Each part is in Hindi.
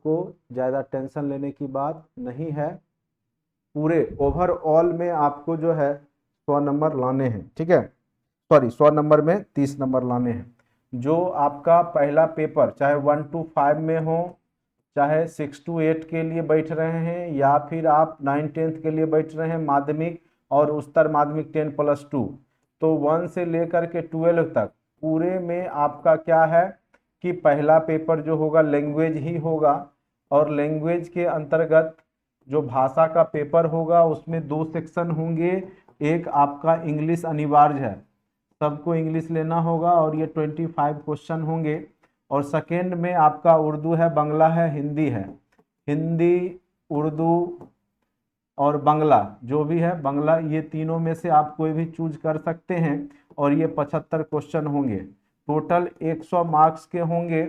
आपको ज़्यादा टेंशन लेने की बात नहीं है। पूरे ओवरऑल में आपको जो है 100 नंबर लाने हैं, ठीक है, सॉरी 100 नंबर में 30 नंबर लाने हैं। जो आपका पहला पेपर चाहे 1 to 5 में हो, चाहे 6 to 8 के लिए बैठ रहे हैं, या फिर आप 9-10 के लिए बैठ रहे हैं माध्यमिक और उच्चतर माध्यमिक 10+2, तो 1 से लेकर के 12 तक पूरे में आपका क्या है कि पहला पेपर जो होगा लैंग्वेज ही होगा। और लैंग्वेज के अंतर्गत जो भाषा का पेपर होगा उसमें 2 सेक्शन होंगे। एक आपका इंग्लिश अनिवार्य है, सबको इंग्लिश लेना होगा और ये 25 क्वेश्चन होंगे। और सेकेंड में आपका उर्दू है, बांग्ला है, हिंदी है। हिंदी, उर्दू और बांग्ला जो भी है, बांग्ला, ये तीनों में से आप कोई भी चूज कर सकते हैं। और ये 75 क्वेश्चन होंगे, टोटल 100 मार्क्स के होंगे।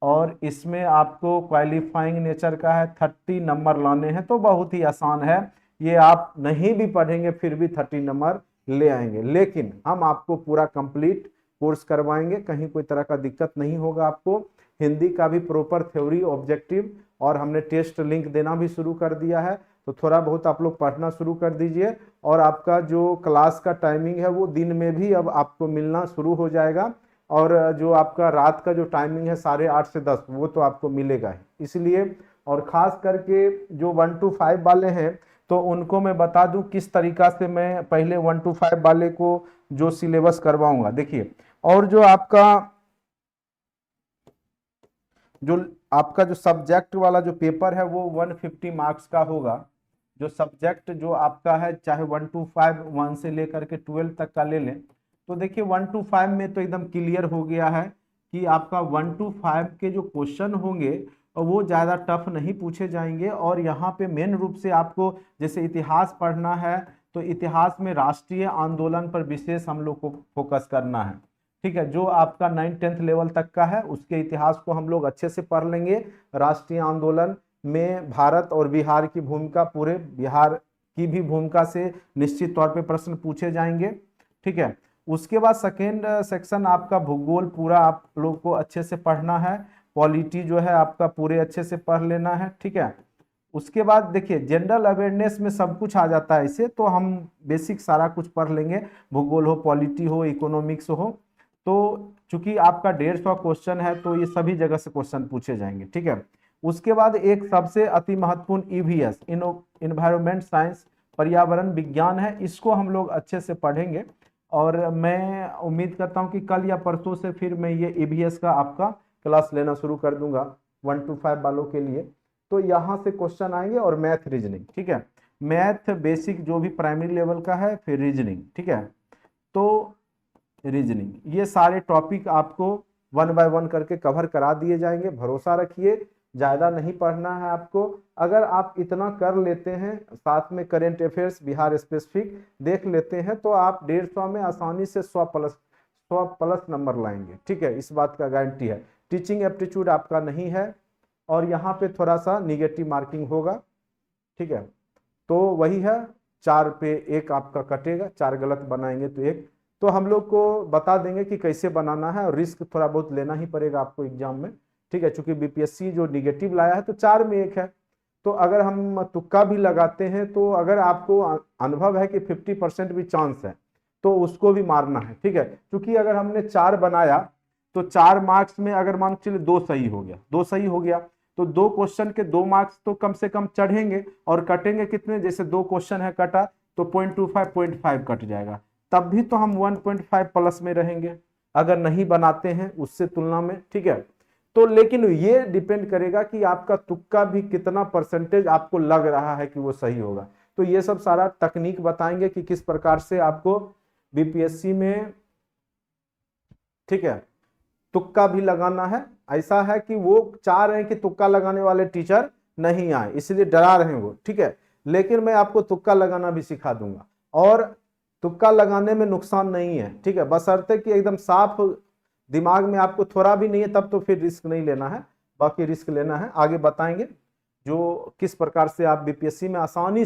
और इसमें आपको क्वालिफाइंग नेचर का है, 30 नंबर लाने हैं। तो बहुत ही आसान है, ये आप नहीं भी पढ़ेंगे फिर भी 30 नंबर ले आएंगे। लेकिन हम आपको पूरा कंप्लीट कोर्स करवाएंगे, कहीं कोई तरह का दिक्कत नहीं होगा आपको। हिंदी का भी प्रॉपर थ्योरी, ऑब्जेक्टिव, और हमने टेस्ट लिंक देना भी शुरू कर दिया है। तो थोड़ा बहुत आप लोग पढ़ना शुरू कर दीजिए। और आपका जो क्लास का टाइमिंग है वो दिन में भी अब आपको मिलना शुरू हो जाएगा। और जो आपका रात का जो टाइमिंग है 8:30 से 10, वो तो आपको मिलेगा ही। इसलिए और ख़ास करके जो 1 to 5 वाले हैं, तो उनको मैं बता दूं किस तरीका से मैं पहले 1 to 5 वाले को जो सिलेबस करवाऊंगा। देखिए, और जो आपका जो सब्जेक्ट वाला जो पेपर है वो 150 मार्क्स का होगा। जो सब्जेक्ट जो आपका है, चाहे 1 to 5, 1 से लेकर के 12 तक का ले लें, तो देखिए 1 to 5 में तो एकदम क्लियर हो गया है कि आपका 1 to 5 के जो क्वेश्चन होंगे वो ज़्यादा टफ नहीं पूछे जाएंगे। और यहाँ पे मेन रूप से आपको जैसे इतिहास पढ़ना है, तो इतिहास में राष्ट्रीय आंदोलन पर विशेष हम लोग को फोकस करना है, ठीक है। जो आपका 9-10 लेवल तक का है उसके इतिहास को हम लोग अच्छे से पढ़ लेंगे। राष्ट्रीय आंदोलन में भारत और बिहार की भूमिका, पूरे बिहार की भी भूमिका से निश्चित तौर पे प्रश्न पूछे जाएंगे, ठीक है। उसके बाद सेकेंड सेक्शन आपका भूगोल, पूरा आप लोग को अच्छे से पढ़ना है। पॉलिटी जो है आपका पूरे अच्छे से पढ़ लेना है, ठीक है। उसके बाद देखिए जनरल अवेयरनेस में सब कुछ आ जाता है इसे, तो हम बेसिक सारा कुछ पढ़ लेंगे, भूगोल हो, पॉलिटी हो, इकोनॉमिक्स हो। तो चूंकि आपका 150 क्वेश्चन है तो ये सभी जगह से क्वेश्चन पूछे जाएंगे, ठीक है। उसके बाद एक सबसे अति महत्वपूर्ण ईवीएस, इन्वायरमेंट साइंस, पर्यावरण विज्ञान है, इसको हम लोग अच्छे से पढ़ेंगे। और मैं उम्मीद करता हूं कि कल या परसों से फिर मैं ये ईवीएस का आपका क्लास लेना शुरू कर दूंगा 1 to 5 वालों के लिए। तो यहाँ से क्वेश्चन आएंगे और मैथ, रीजनिंग, ठीक है। मैथ बेसिक जो भी प्राइमरी लेवल का है, फिर रीजनिंग, ठीक है। तो रीजनिंग, ये सारे टॉपिक आपको 1 by 1 करके कवर करा दिए जाएंगे। भरोसा रखिए, ज़्यादा नहीं पढ़ना है आपको। अगर आप इतना कर लेते हैं, साथ में करेंट अफेयर्स बिहार स्पेसिफिक देख लेते हैं, तो आप 150 में आसानी से 100+ नंबर लाएंगे, ठीक है। इस बात का गारंटी है। टीचिंग एप्टीट्यूड आपका नहीं है और यहाँ पे थोड़ा सा निगेटिव मार्किंग होगा, ठीक है। तो वही है, 4 पे 1 आपका कटेगा, 4 गलत बनाएंगे तो 1। तो हम लोग को बता देंगे कि कैसे बनाना है, और रिस्क थोड़ा बहुत लेना ही पड़ेगा आपको एग्जाम में, ठीक है। चूंकि बीपीएससी जो निगेटिव लाया है तो 4 में 1 है। तो अगर हम तुक्का भी लगाते हैं, तो अगर आपको अनुभव है कि 50% भी चांस है, तो उसको भी मारना है, ठीक है। क्योंकि अगर हमने 4 बनाया तो 4 मार्क्स में अगर मान चलिए 2 सही हो गया, 2 सही हो गया, तो 2 क्वेश्चन के 2 मार्क्स तो कम से कम चढ़ेंगे। और कटेंगे कितने, जैसे 2 क्वेश्चन है कटा तो 0.25 0.5 कट जाएगा, तब भी तो हम 1.5 प्लस में रहेंगे अगर नहीं बनाते हैं उससे तुलना में, ठीक है। तो लेकिन ये डिपेंड करेगा कि आपका तुक्का भी कितना परसेंटेज आपको लग रहा है कि वो सही होगा। तो ये सब सारा तकनीक बताएंगे कि किस प्रकार से आपको बीपीएससी में, ठीक है, तुक्का भी लगाना है। ऐसा है कि वो चाह रहे हैं कि तुक्का लगाने वाले टीचर नहीं आए, इसलिए डरा रहे हैं वो, ठीक है। लेकिन मैं आपको तुक्का लगाना भी सिखा दूंगा, और तुक्का लगाने में नुकसान नहीं है, ठीक है, बशर्ते कि एकदम साफ दिमाग में आपको थोड़ा भी नहीं है, तब तो फिर रिस्क नहीं लेना है। बाकी रिस्क लेना है, आगे बताएंगे जो किस प्रकार से आप बीपीएससी में आसानी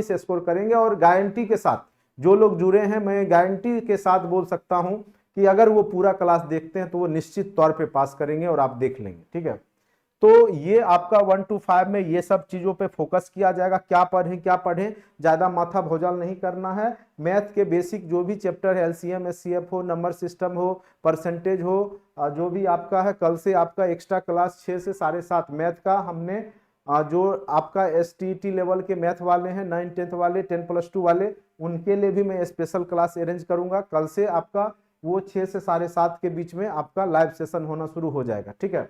से स्कोर करेंगे। और गारंटी के साथ जो लोग जुड़े हैं, मैं गारंटी के साथ बोल सकता हूं कि अगर वो पूरा क्लास देखते हैं तो वो निश्चित तौर पे पास करेंगे, और आप देख लेंगे, ठीक है। तो ये आपका 1 to 5 में ये सब चीजों पे फोकस किया जाएगा, क्या पढ़ें, ज्यादा माथा भोजल नहीं करना है। मैथ के बेसिक जो भी चैप्टर है, एलसीएम एचसीएफ हो, नंबर सिस्टम हो, परसेंटेज हो, जो भी आपका है, कल से आपका एक्स्ट्रा क्लास 6 से 7:30 मैथ का हमने जो आपका एसटीईटी लेवल के मैथ वाले हैं, 9 10th वाले, 10+2 वाले, उनके लिए भी मैं स्पेशल क्लास अरेंज करूंगा। कल से आपका वो 6 से 7:30 के बीच में आपका लाइव सेशन होना शुरू हो जाएगा, ठीक है।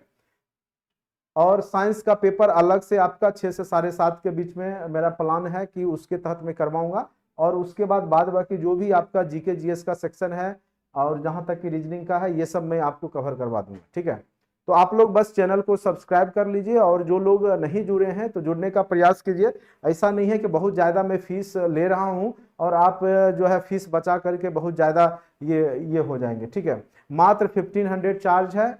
और साइंस का पेपर अलग से आपका 6 से 7:30 के बीच में मेरा प्लान है कि उसके तहत मैं करवाऊंगा। और उसके बाद बाकी जो भी आपका जीके जीएस का सेक्शन है और जहां तक कि रीजनिंग का है, ये सब मैं आपको कवर करवा दूंगा, ठीक है। तो आप लोग बस चैनल को सब्सक्राइब कर लीजिए, और जो लोग नहीं जुड़े हैं तो जुड़ने का प्रयास कीजिए। ऐसा नहीं है कि बहुत ज़्यादा मैं फीस ले रहा हूं और आप जो है फीस बचा करके बहुत ज़्यादा ये हो जाएंगे, ठीक है। मात्र 1500 चार्ज है,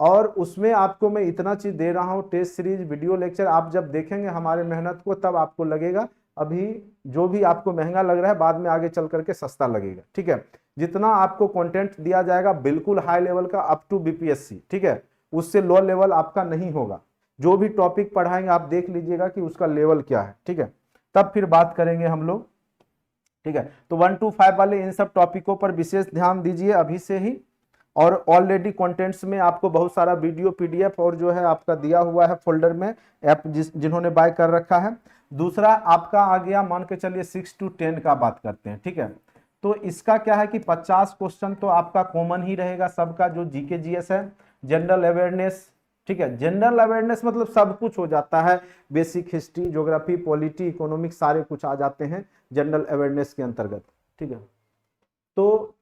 और उसमें आपको मैं इतना चीज दे रहा हूँ, टेस्ट सीरीज, वीडियो लेक्चर। आप जब देखेंगे हमारे मेहनत को तब आपको लगेगा, अभी जो भी आपको महंगा लग रहा है बाद में आगे चल करके सस्ता लगेगा, ठीक है। जितना आपको कंटेंट दिया जाएगा बिल्कुल हाई लेवल का, अप टू बीपीएससी, ठीक है, उससे लो लेवल आपका नहीं होगा। जो भी टॉपिक पढ़ाएंगे आप देख लीजिएगा कि उसका लेवल क्या है, ठीक है, तब फिर बात करेंगे हम लोग, ठीक है। तो 1 to 5 वाले इन सब टॉपिकों पर विशेष ध्यान दीजिए अभी से ही। और ऑलरेडी कंटेंट्स में आपको बहुत सारा वीडियो पीडीएफ और जो है आपका दिया हुआ है फोल्डर में, ऐप जिन्होंने बाय कर रखा है। दूसरा आपका आ गया, मान के चलिए 6 to 10 का बात करते हैं, ठीक है। तो इसका क्या है कि 50 क्वेश्चन तो आपका कॉमन ही रहेगा सबका, जो जीके जीएस है, जनरल अवेयरनेस, ठीक है। जनरल अवेयरनेस मतलब सब कुछ हो जाता है, basic history, geography, polity, economics, सारे कुछ आ जाते हैं जनरल अवेयरनेस के अंतर्गत, ठीक है। तो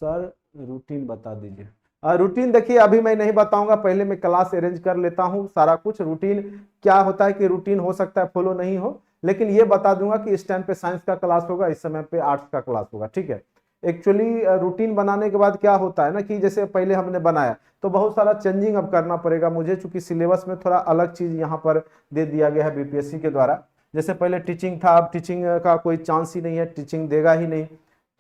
सर रूटीन बता दीजिए। रूटीन देखिए अभी मैं नहीं बताऊंगा, पहले मैं क्लास अरेंज कर लेता हूं सारा कुछ। रूटीन क्या होता है कि रूटीन हो सकता है फॉलो नहीं हो, लेकिन ये बता दूंगा कि इस टाइम पे साइंस का क्लास होगा, इस समय पे आर्ट्स का क्लास होगा, ठीक है। एक्चुअली रूटीन बनाने के बाद क्या होता है ना कि जैसे पहले हमने बनाया तो बहुत सारा चेंजिंग अब करना पड़ेगा मुझे, चूंकि सिलेबस में थोड़ा अलग चीज यहाँ पर दे दिया गया है बीपीएससी के द्वारा। जैसे पहले टीचिंग था, अब टीचिंग का कोई चांस ही नहीं है, टीचिंग देगा ही नहीं।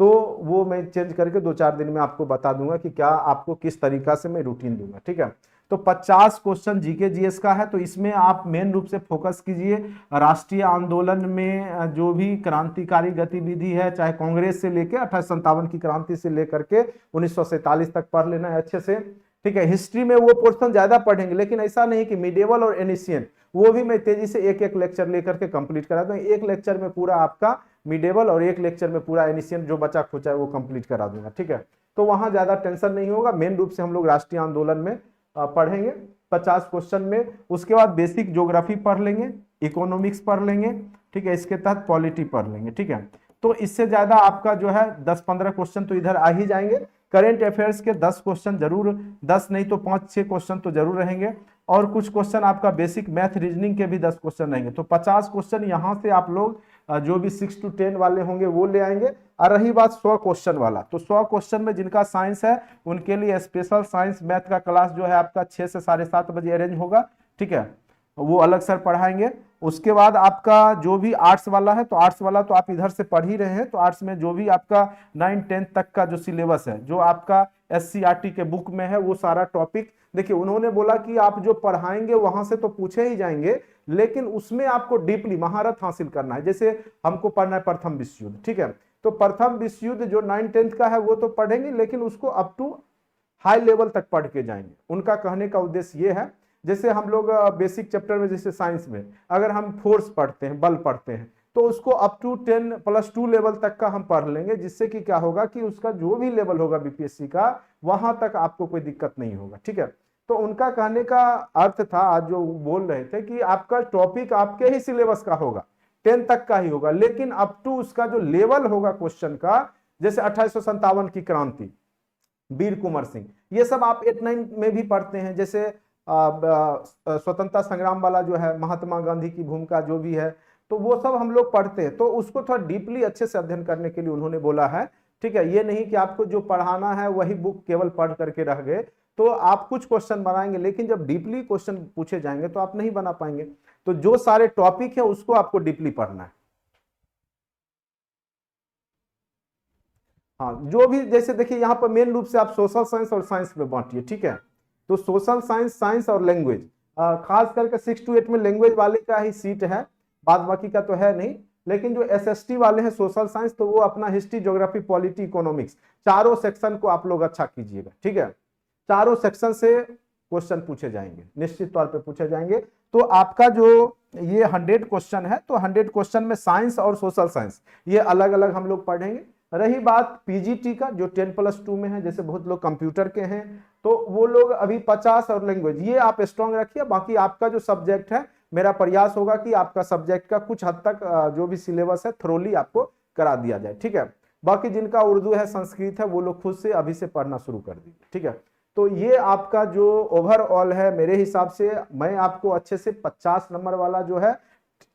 तो वो मैं चेंज करके 2-4 दिन में आपको बता दूंगा कि क्या आपको किस तरीका से मैं रूटीन दूंगा, ठीक है। तो 50 क्वेश्चन जीके जीएस का है, तो इसमें आप मेन रूप से फोकस कीजिए राष्ट्रीय आंदोलन में जो भी क्रांतिकारी गतिविधि है, चाहे कांग्रेस से लेकर 1857 की क्रांति से लेकर के 1947 तक पढ़ लेना है अच्छे से, ठीक है। हिस्ट्री में वो पोर्शन ज्यादा पढ़ेंगे, लेकिन ऐसा नहीं कि मिडिवल और एनिशियन, वो भी मैं तेजी से एक एक लेक्चर लेकर के कंप्लीट करा दूंगा। एक लेक्चर में पूरा आपका मिडेवल और एक लेक्चर में पूरा एनिशियन जो बचा खोचा है वो कंप्लीट करा दूंगा, ठीक है। तो वहां ज्यादा टेंशन नहीं होगा, मेन रूप से हम लोग राष्ट्रीय आंदोलन में पढ़ेंगे 50 क्वेश्चन में। उसके बाद बेसिक ज्योग्राफी पढ़ लेंगे, इकोनॉमिक्स पढ़ लेंगे, ठीक है, इसके तहत पॉलिटी पढ़ लेंगे, ठीक है। तो इससे ज्यादा आपका जो है 10-15 क्वेश्चन तो इधर आ ही जाएंगे। करेंट अफेयर्स के 10 क्वेश्चन जरूर, 10 नहीं तो 5-6 क्वेश्चन तो जरूर रहेंगे, और कुछ क्वेश्चन आपका बेसिक मैथ रीजनिंग के भी 10 क्वेश्चन रहेंगे। तो 50 क्वेश्चन यहाँ से आप लोग जो भी 6 to 10 वाले होंगे वो ले आएंगे। और रही बात 100 क्वेश्चन वाला, तो 100 क्वेश्चन में जिनका साइंस है उनके लिए स्पेशल साइंस मैथ का क्लास जो है आपका 6 से 7:30 बजे अरेंज होगा, ठीक है, वो अलग सर पढ़ाएंगे। उसके बाद आपका जो भी आर्ट्स वाला है, तो आर्ट्स वाला तो आप इधर से पढ़ ही रहे हैं, तो आर्ट्स में जो भी आपका 9-10 तक का जो सिलेबस है, जो आपका एससीईआरटी के बुक में है, वो सारा टॉपिक देखिए। उन्होंने बोला कि आप जो पढ़ाएंगे वहां से तो पूछे ही जाएंगे, लेकिन उसमें आपको डीपली महारत हासिल करना है। जैसे हमको पढ़ना है प्रथम विश्व युद्ध, ठीक है, तो प्रथम विश्व युद्ध जो 9-10 का है वो तो पढ़ेंगे, लेकिन उसको अप टू हाई लेवल तक पढ़ के जाएंगे। उनका कहने का उद्देश्य ये है, जैसे हम लोग बेसिक चैप्टर में, जैसे साइंस में अगर हम फोर्स पढ़ते हैं, बल पढ़ते हैं, तो उसको अप टू 10+2 लेवल तक का हम पढ़ लेंगे, जिससे कि क्या होगा कि उसका जो भी लेवल होगा बीपीएससी का, वहां तक आपको कोई दिक्कत नहीं होगा, ठीक है। तो उनका कहने का अर्थ था, आज जो बोल रहे थे कि आपका टॉपिक आपके ही सिलेबस का होगा, 10 तक का ही होगा, लेकिन अप टू उसका जो लेवल होगा क्वेश्चन का, जैसे 1857 की क्रांति, वीर कुंवर सिंह, ये सब आप 8-9 में भी पढ़ते हैं। जैसे स्वतंत्रता संग्राम वाला जो है, महात्मा गांधी की भूमिका जो भी है, तो वो सब हम लोग पढ़ते हैं। तो उसको थोड़ा डीपली अच्छे से अध्ययन करने के लिए उन्होंने बोला है, ठीक है। ये नहीं कि आपको जो पढ़ाना है वही बुक केवल पढ़ करके रह गए, तो आप कुछ क्वेश्चन बनाएंगे, लेकिन जब डीपली क्वेश्चन पूछे जाएंगे तो आप नहीं बना पाएंगे। तो जो सारे टॉपिक है उसको आपको डीपली पढ़ना है। हाँ, जो भी, जैसे देखिए यहाँ पर मेन रूप से आप सोशल साइंस और साइंस में बांटिए, ठीक है। तो सोशल साइंस, साइंस और लैंग्वेज, खास करके 6 to 8 में लैंग्वेज वाले का ही सीट है, बाद बाकी का तो है नहीं। लेकिन जो एसएसटी वाले हैं सोशल साइंस, तो वो अपना हिस्ट्री, ज्योग्राफी, पॉलिटी, इकोनॉमिक्स, चारों सेक्शन को आप लोग अच्छा कीजिएगा, ठीक है। चारों सेक्शन से क्वेश्चन पूछे जाएंगे, निश्चित तौर पे पूछे जाएंगे। तो आपका जो ये 100 क्वेश्चन है, तो 100 क्वेश्चन में साइंस और सोशल साइंस ये अलग अलग हम लोग पढ़ेंगे। रही बात पीजीटी का, जो 10+2 में है, जैसे बहुत लोग कंप्यूटर के हैं, तो वो लोग अभी 50 और लैंग्वेज, ये आप स्ट्रॉन्ग रखिए। बाकी आपका जो सब्जेक्ट है, मेरा प्रयास होगा कि आपका सब्जेक्ट का कुछ हद तक जो भी सिलेबस है थ्रोली आपको करा दिया जाए, ठीक है। बाकी जिनका उर्दू है, संस्कृत है, वो लोग खुद से अभी से पढ़ना शुरू कर दीजिए, ठीक है। तो ये आपका जो ओवरऑल है, मेरे हिसाब से मैं आपको अच्छे से 50 नंबर वाला जो है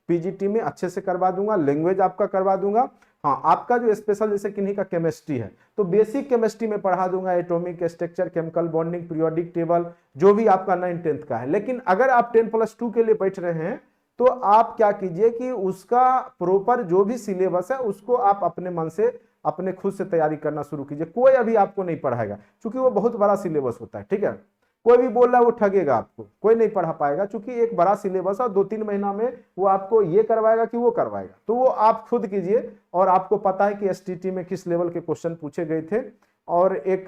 पीजीटी में अच्छे से करवा दूंगा, लैंग्वेज आपका करवा दूंगा। हाँ, आपका जो स्पेशल जैसे किन्हीं का केमिस्ट्री है, तो बेसिक केमिस्ट्री में पढ़ा दूंगा, atomic structure, chemical bonding, periodic table, जो भी आपका 9th-10th का है। लेकिन अगर आप 10+2 के लिए बैठ रहे हैं, तो आप क्या कीजिए कि उसका प्रॉपर जो भी सिलेबस है उसको आप अपने मन से, अपने खुद से तैयारी करना शुरू कीजिए। कोई अभी आपको नहीं पढ़ाएगा, क्योंकि वो बहुत बड़ा सिलेबस होता है, ठीक है। कोई भी बोल रहा है वो ठगेगा आपको, कोई नहीं पढ़ा पाएगा, क्योंकि एक बड़ा सिलेबस है, 2-3 महीना में वो आपको ये करवाएगा कि वो करवाएगा। तो वो आप खुद कीजिए, और आपको पता है कि एसटीटी में किस लेवल के क्वेश्चन पूछे गए थे। और एक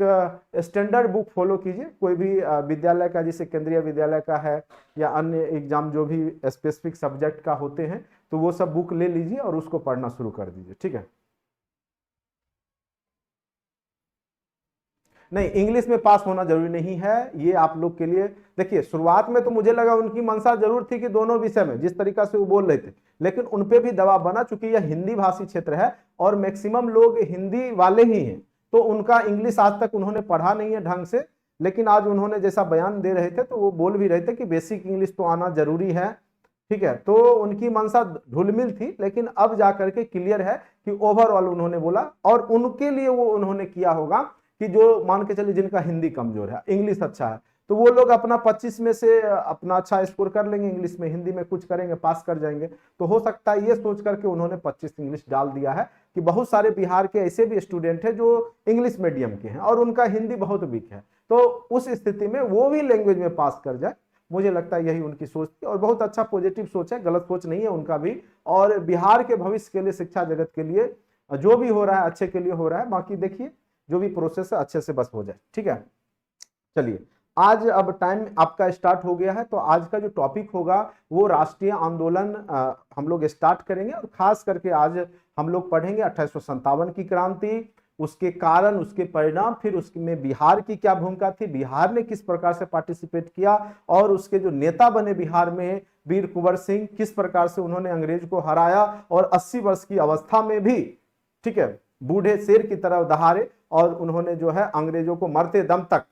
स्टैंडर्ड बुक फॉलो कीजिए, कोई भी विद्यालय का, जैसे केंद्रीय विद्यालय का है या अन्य एग्जाम जो भी स्पेसिफिक सब्जेक्ट का होते हैं, तो वो सब बुक ले लीजिए और उसको पढ़ना शुरू कर दीजिए, ठीक है। नहीं, इंग्लिश में पास होना जरूरी नहीं है, ये आप लोग के लिए। देखिए, शुरुआत में तो मुझे लगा उनकी मंशा जरूर थी कि दोनों विषय में जिस तरीका से वो बोल रहे थे, लेकिन उनपे भी दबाव बना, चूंकि यह हिंदी भाषी क्षेत्र है और मैक्सिमम लोग हिंदी वाले ही हैं, तो उनका इंग्लिश आज तक उन्होंने पढ़ा नहीं है ढंग से। लेकिन आज उन्होंने जैसा बयान दे रहे थे, तो वो बोल भी रहे थे कि बेसिक इंग्लिश तो आना जरूरी है, ठीक है। तो उनकी मंशा ढुलमिल थी, लेकिन अब जाकर के क्लियर है कि ओवरऑल उन्होंने बोला, और उनके लिए वो उन्होंने किया होगा कि जो मान के चलिए जिनका हिंदी कमजोर है, इंग्लिश अच्छा है, तो वो लोग अपना 25 में से अपना अच्छा स्कोर कर लेंगे, इंग्लिश में, हिंदी में कुछ करेंगे, पास कर जाएंगे। तो हो सकता है ये सोच करके उन्होंने 25 इंग्लिश डाल दिया है, कि बहुत सारे बिहार के ऐसे भी स्टूडेंट हैं जो इंग्लिश मीडियम के हैं और उनका हिंदी बहुत वीक है, तो उस स्थिति में वो भी लैंग्वेज में पास कर जाए। मुझे लगता है यही उनकी सोच थी, और बहुत अच्छा पॉजिटिव सोच है, गलत सोच नहीं है उनका भी। और बिहार के भविष्य के लिए, शिक्षा जगत के लिए जो भी हो रहा है अच्छे के लिए हो रहा है। बाकी देखिए जो भी प्रोसेस है अच्छे से बस हो जाए, ठीक है। चलिए, आज अब टाइम आपका स्टार्ट हो गया है, तो आज का जो टॉपिक होगा वो राष्ट्रीय आंदोलन हम लोग स्टार्ट करेंगे, और खास करके आज हम लोग पढ़ेंगे 1857 की क्रांति, उसके कारण, उसके परिणाम, फिर उसमें बिहार की क्या भूमिका थी, बिहार ने किस प्रकार से पार्टिसिपेट किया, और उसके जो नेता बने बिहार में, वीर कुंवर सिंह, किस प्रकार से उन्होंने अंग्रेज को हराया, और 80 वर्ष की अवस्था में भी, ठीक है, बूढ़े शेर की तरह दहाड़े, और उन्होंने जो है अंग्रेजों को मरते दम तक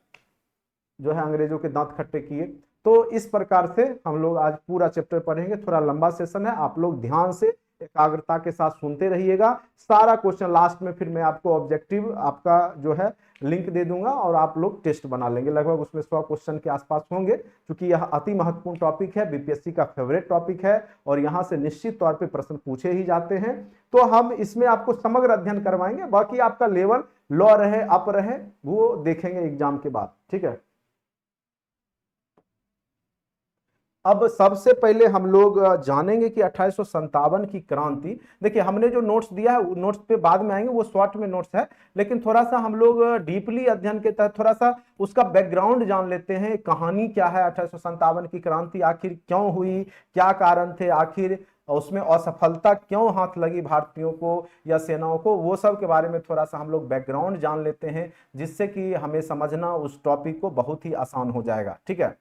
जो है अंग्रेजों के दांत खट्टे किए। तो इस प्रकार से हम लोग आज पूरा चैप्टर पढ़ेंगे। थोड़ा लंबा सेशन है, आप लोग ध्यान से एकाग्रता के साथ सुनते रहिएगा। सारा क्वेश्चन लास्ट में फिर मैं आपको ऑब्जेक्टिव आपका जो है लिंक दे दूंगा, और आप लोग टेस्ट बना लेंगे। लगभग उसमें 100 क्वेश्चन के आसपास होंगे, क्योंकि यह अति महत्वपूर्ण टॉपिक है, बीपीएससी का फेवरेट टॉपिक है, और यहाँ से निश्चित तौर पे प्रश्न पूछे ही जाते हैं। तो हम इसमें आपको समग्र अध्ययन करवाएंगे, बाकी आपका लेवल लो रहे अप रहे वो देखेंगे एग्जाम के बाद, ठीक है। अब सबसे पहले हम लोग जानेंगे कि 1857 की क्रांति। देखिए, हमने जो नोट्स दिया है वो नोट्स पे बाद में आएंगे, वो शॉर्ट में नोट्स है, लेकिन थोड़ा सा हम लोग डीपली अध्ययन के तहत थोड़ा सा उसका बैकग्राउंड जान लेते हैं, कहानी क्या है 1857 की क्रांति, आखिर क्यों हुई, क्या कारण थे, आखिर उसमें असफलता क्यों हाथ लगी भारतीयों को या सेनाओं को, वो सब के बारे में थोड़ा सा हम लोग बैकग्राउंड जान लेते हैं, जिससे कि हमें समझना उस टॉपिक को बहुत ही आसान हो जाएगा, ठीक है।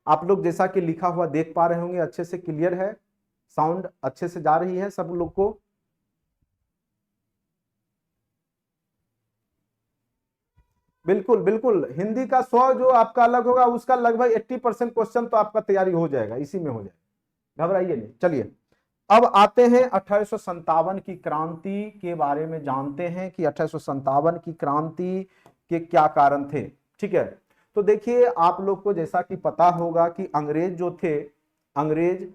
आप लोग जैसा कि लिखा हुआ देख पा रहे होंगे, अच्छे से क्लियर है, साउंड अच्छे से जा रही है सब लोग को। बिल्कुल बिल्कुल, हिंदी का 100 जो आपका अलग होगा, उसका लगभग 80% क्वेश्चन तो आपका तैयारी हो जाएगा, इसी में हो जाएगा, घबराइए नहीं। चलिए, अब आते हैं 1857 की क्रांति के बारे में, जानते हैं कि 1857 की क्रांति के क्या कारण थे, ठीक है। तो देखिए, आप लोग को जैसा कि पता होगा कि अंग्रेज जो थे, अंग्रेज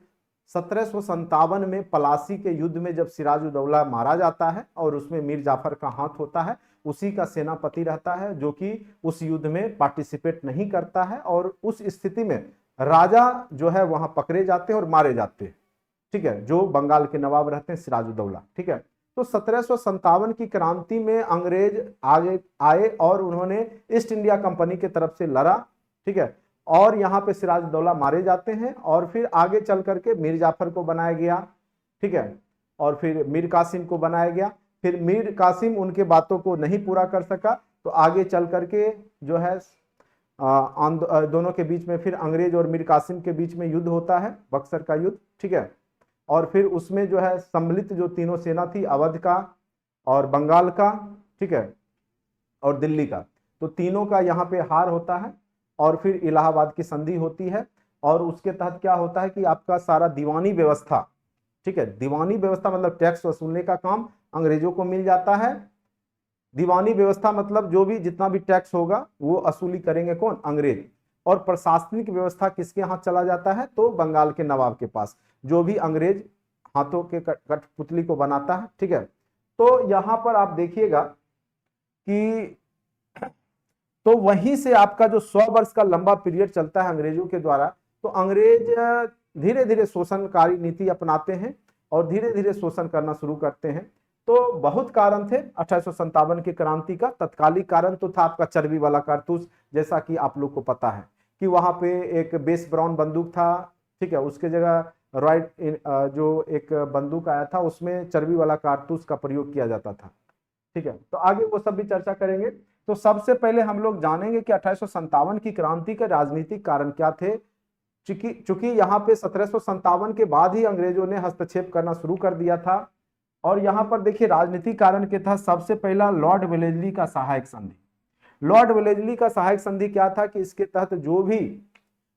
1757 में पलासी के युद्ध में जब सिराजुद्दौला मारा जाता है और उसमें मीर जाफर का हाथ होता है, उसी का सेनापति रहता है जो कि उस युद्ध में पार्टिसिपेट नहीं करता है, और उस स्थिति में राजा जो है वहां पकड़े जाते हैं और मारे जाते हैं, ठीक है, जो बंगाल के नवाब रहते हैं सिराजुद्दौला, ठीक है। तो 1757 की क्रांति में अंग्रेज आगे आए और उन्होंने ईस्ट इंडिया कंपनी की तरफ से लड़ा, ठीक है, और यहाँ पे सिराजुद्दौला मारे जाते हैं, और फिर आगे चल करके मीर जाफर को बनाया गया, ठीक है, और फिर मीर कासिम को बनाया गया। फिर मीर कासिम उनके बातों को नहीं पूरा कर सका, तो आगे चल करके जो है दोनों के बीच में फिर अंग्रेज और मीर कासिम के बीच में युद्ध होता है, बक्सर का युद्ध, ठीक है। और फिर उसमें जो है सम्मिलित जो तीनों सेना थी, अवध का और बंगाल का, ठीक है, और दिल्ली का, तो तीनों का यहाँ पे हार होता है, और फिर इलाहाबाद की संधि होती है, और उसके तहत क्या होता है कि आपका सारा दीवानी व्यवस्था, ठीक है, दीवानी व्यवस्था मतलब टैक्स वसूलने का काम अंग्रेजों को मिल जाता है। दीवानी व्यवस्था मतलब जो भी जितना भी टैक्स होगा वो वसूली करेंगे कौन, अंग्रेज। और प्रशासनिक व्यवस्था किसके हाथ चला जाता है, तो बंगाल के नवाब के पास, जो भी अंग्रेज हाथों के कठपुतली को बनाता है, ठीक है। तो यहां पर आप देखिएगा कि तो वहीं से आपका जो 100 वर्ष का लंबा पीरियड चलता है अंग्रेजों के द्वारा, तो अंग्रेज धीरे धीरे शोषणकारी नीति अपनाते हैं और धीरे धीरे शोषण करना शुरू करते हैं। तो बहुत कारण थे 1857 की क्रांति का। तत्कालिक कारण तो था आपका चर्बी वाला कारतूस, जैसा कि आप लोग को पता है कि वहां पे एक बेस ब्राउन बंदूक था, ठीक है, उसके जगह रॉयट जो एक बंदूक आया था उसमें चर्बी वाला कारतूस का प्रयोग किया जाता था, ठीक है। तो आगे वो सब भी चर्चा करेंगे। तो सबसे पहले हम लोग जानेंगे कि 1857 की क्रांति के राजनीतिक कारण क्या थे। चूंकि यहाँ पे 1757 के बाद ही अंग्रेजों ने हस्तक्षेप करना शुरू कर दिया था, और यहाँ पर देखिए राजनीतिक कारण के था सबसे पहला लॉर्ड वेलेस्ली का सहायक संधि। लॉर्ड वेलेस्ली का सहायक संधि क्या था कि इसके तहत जो भी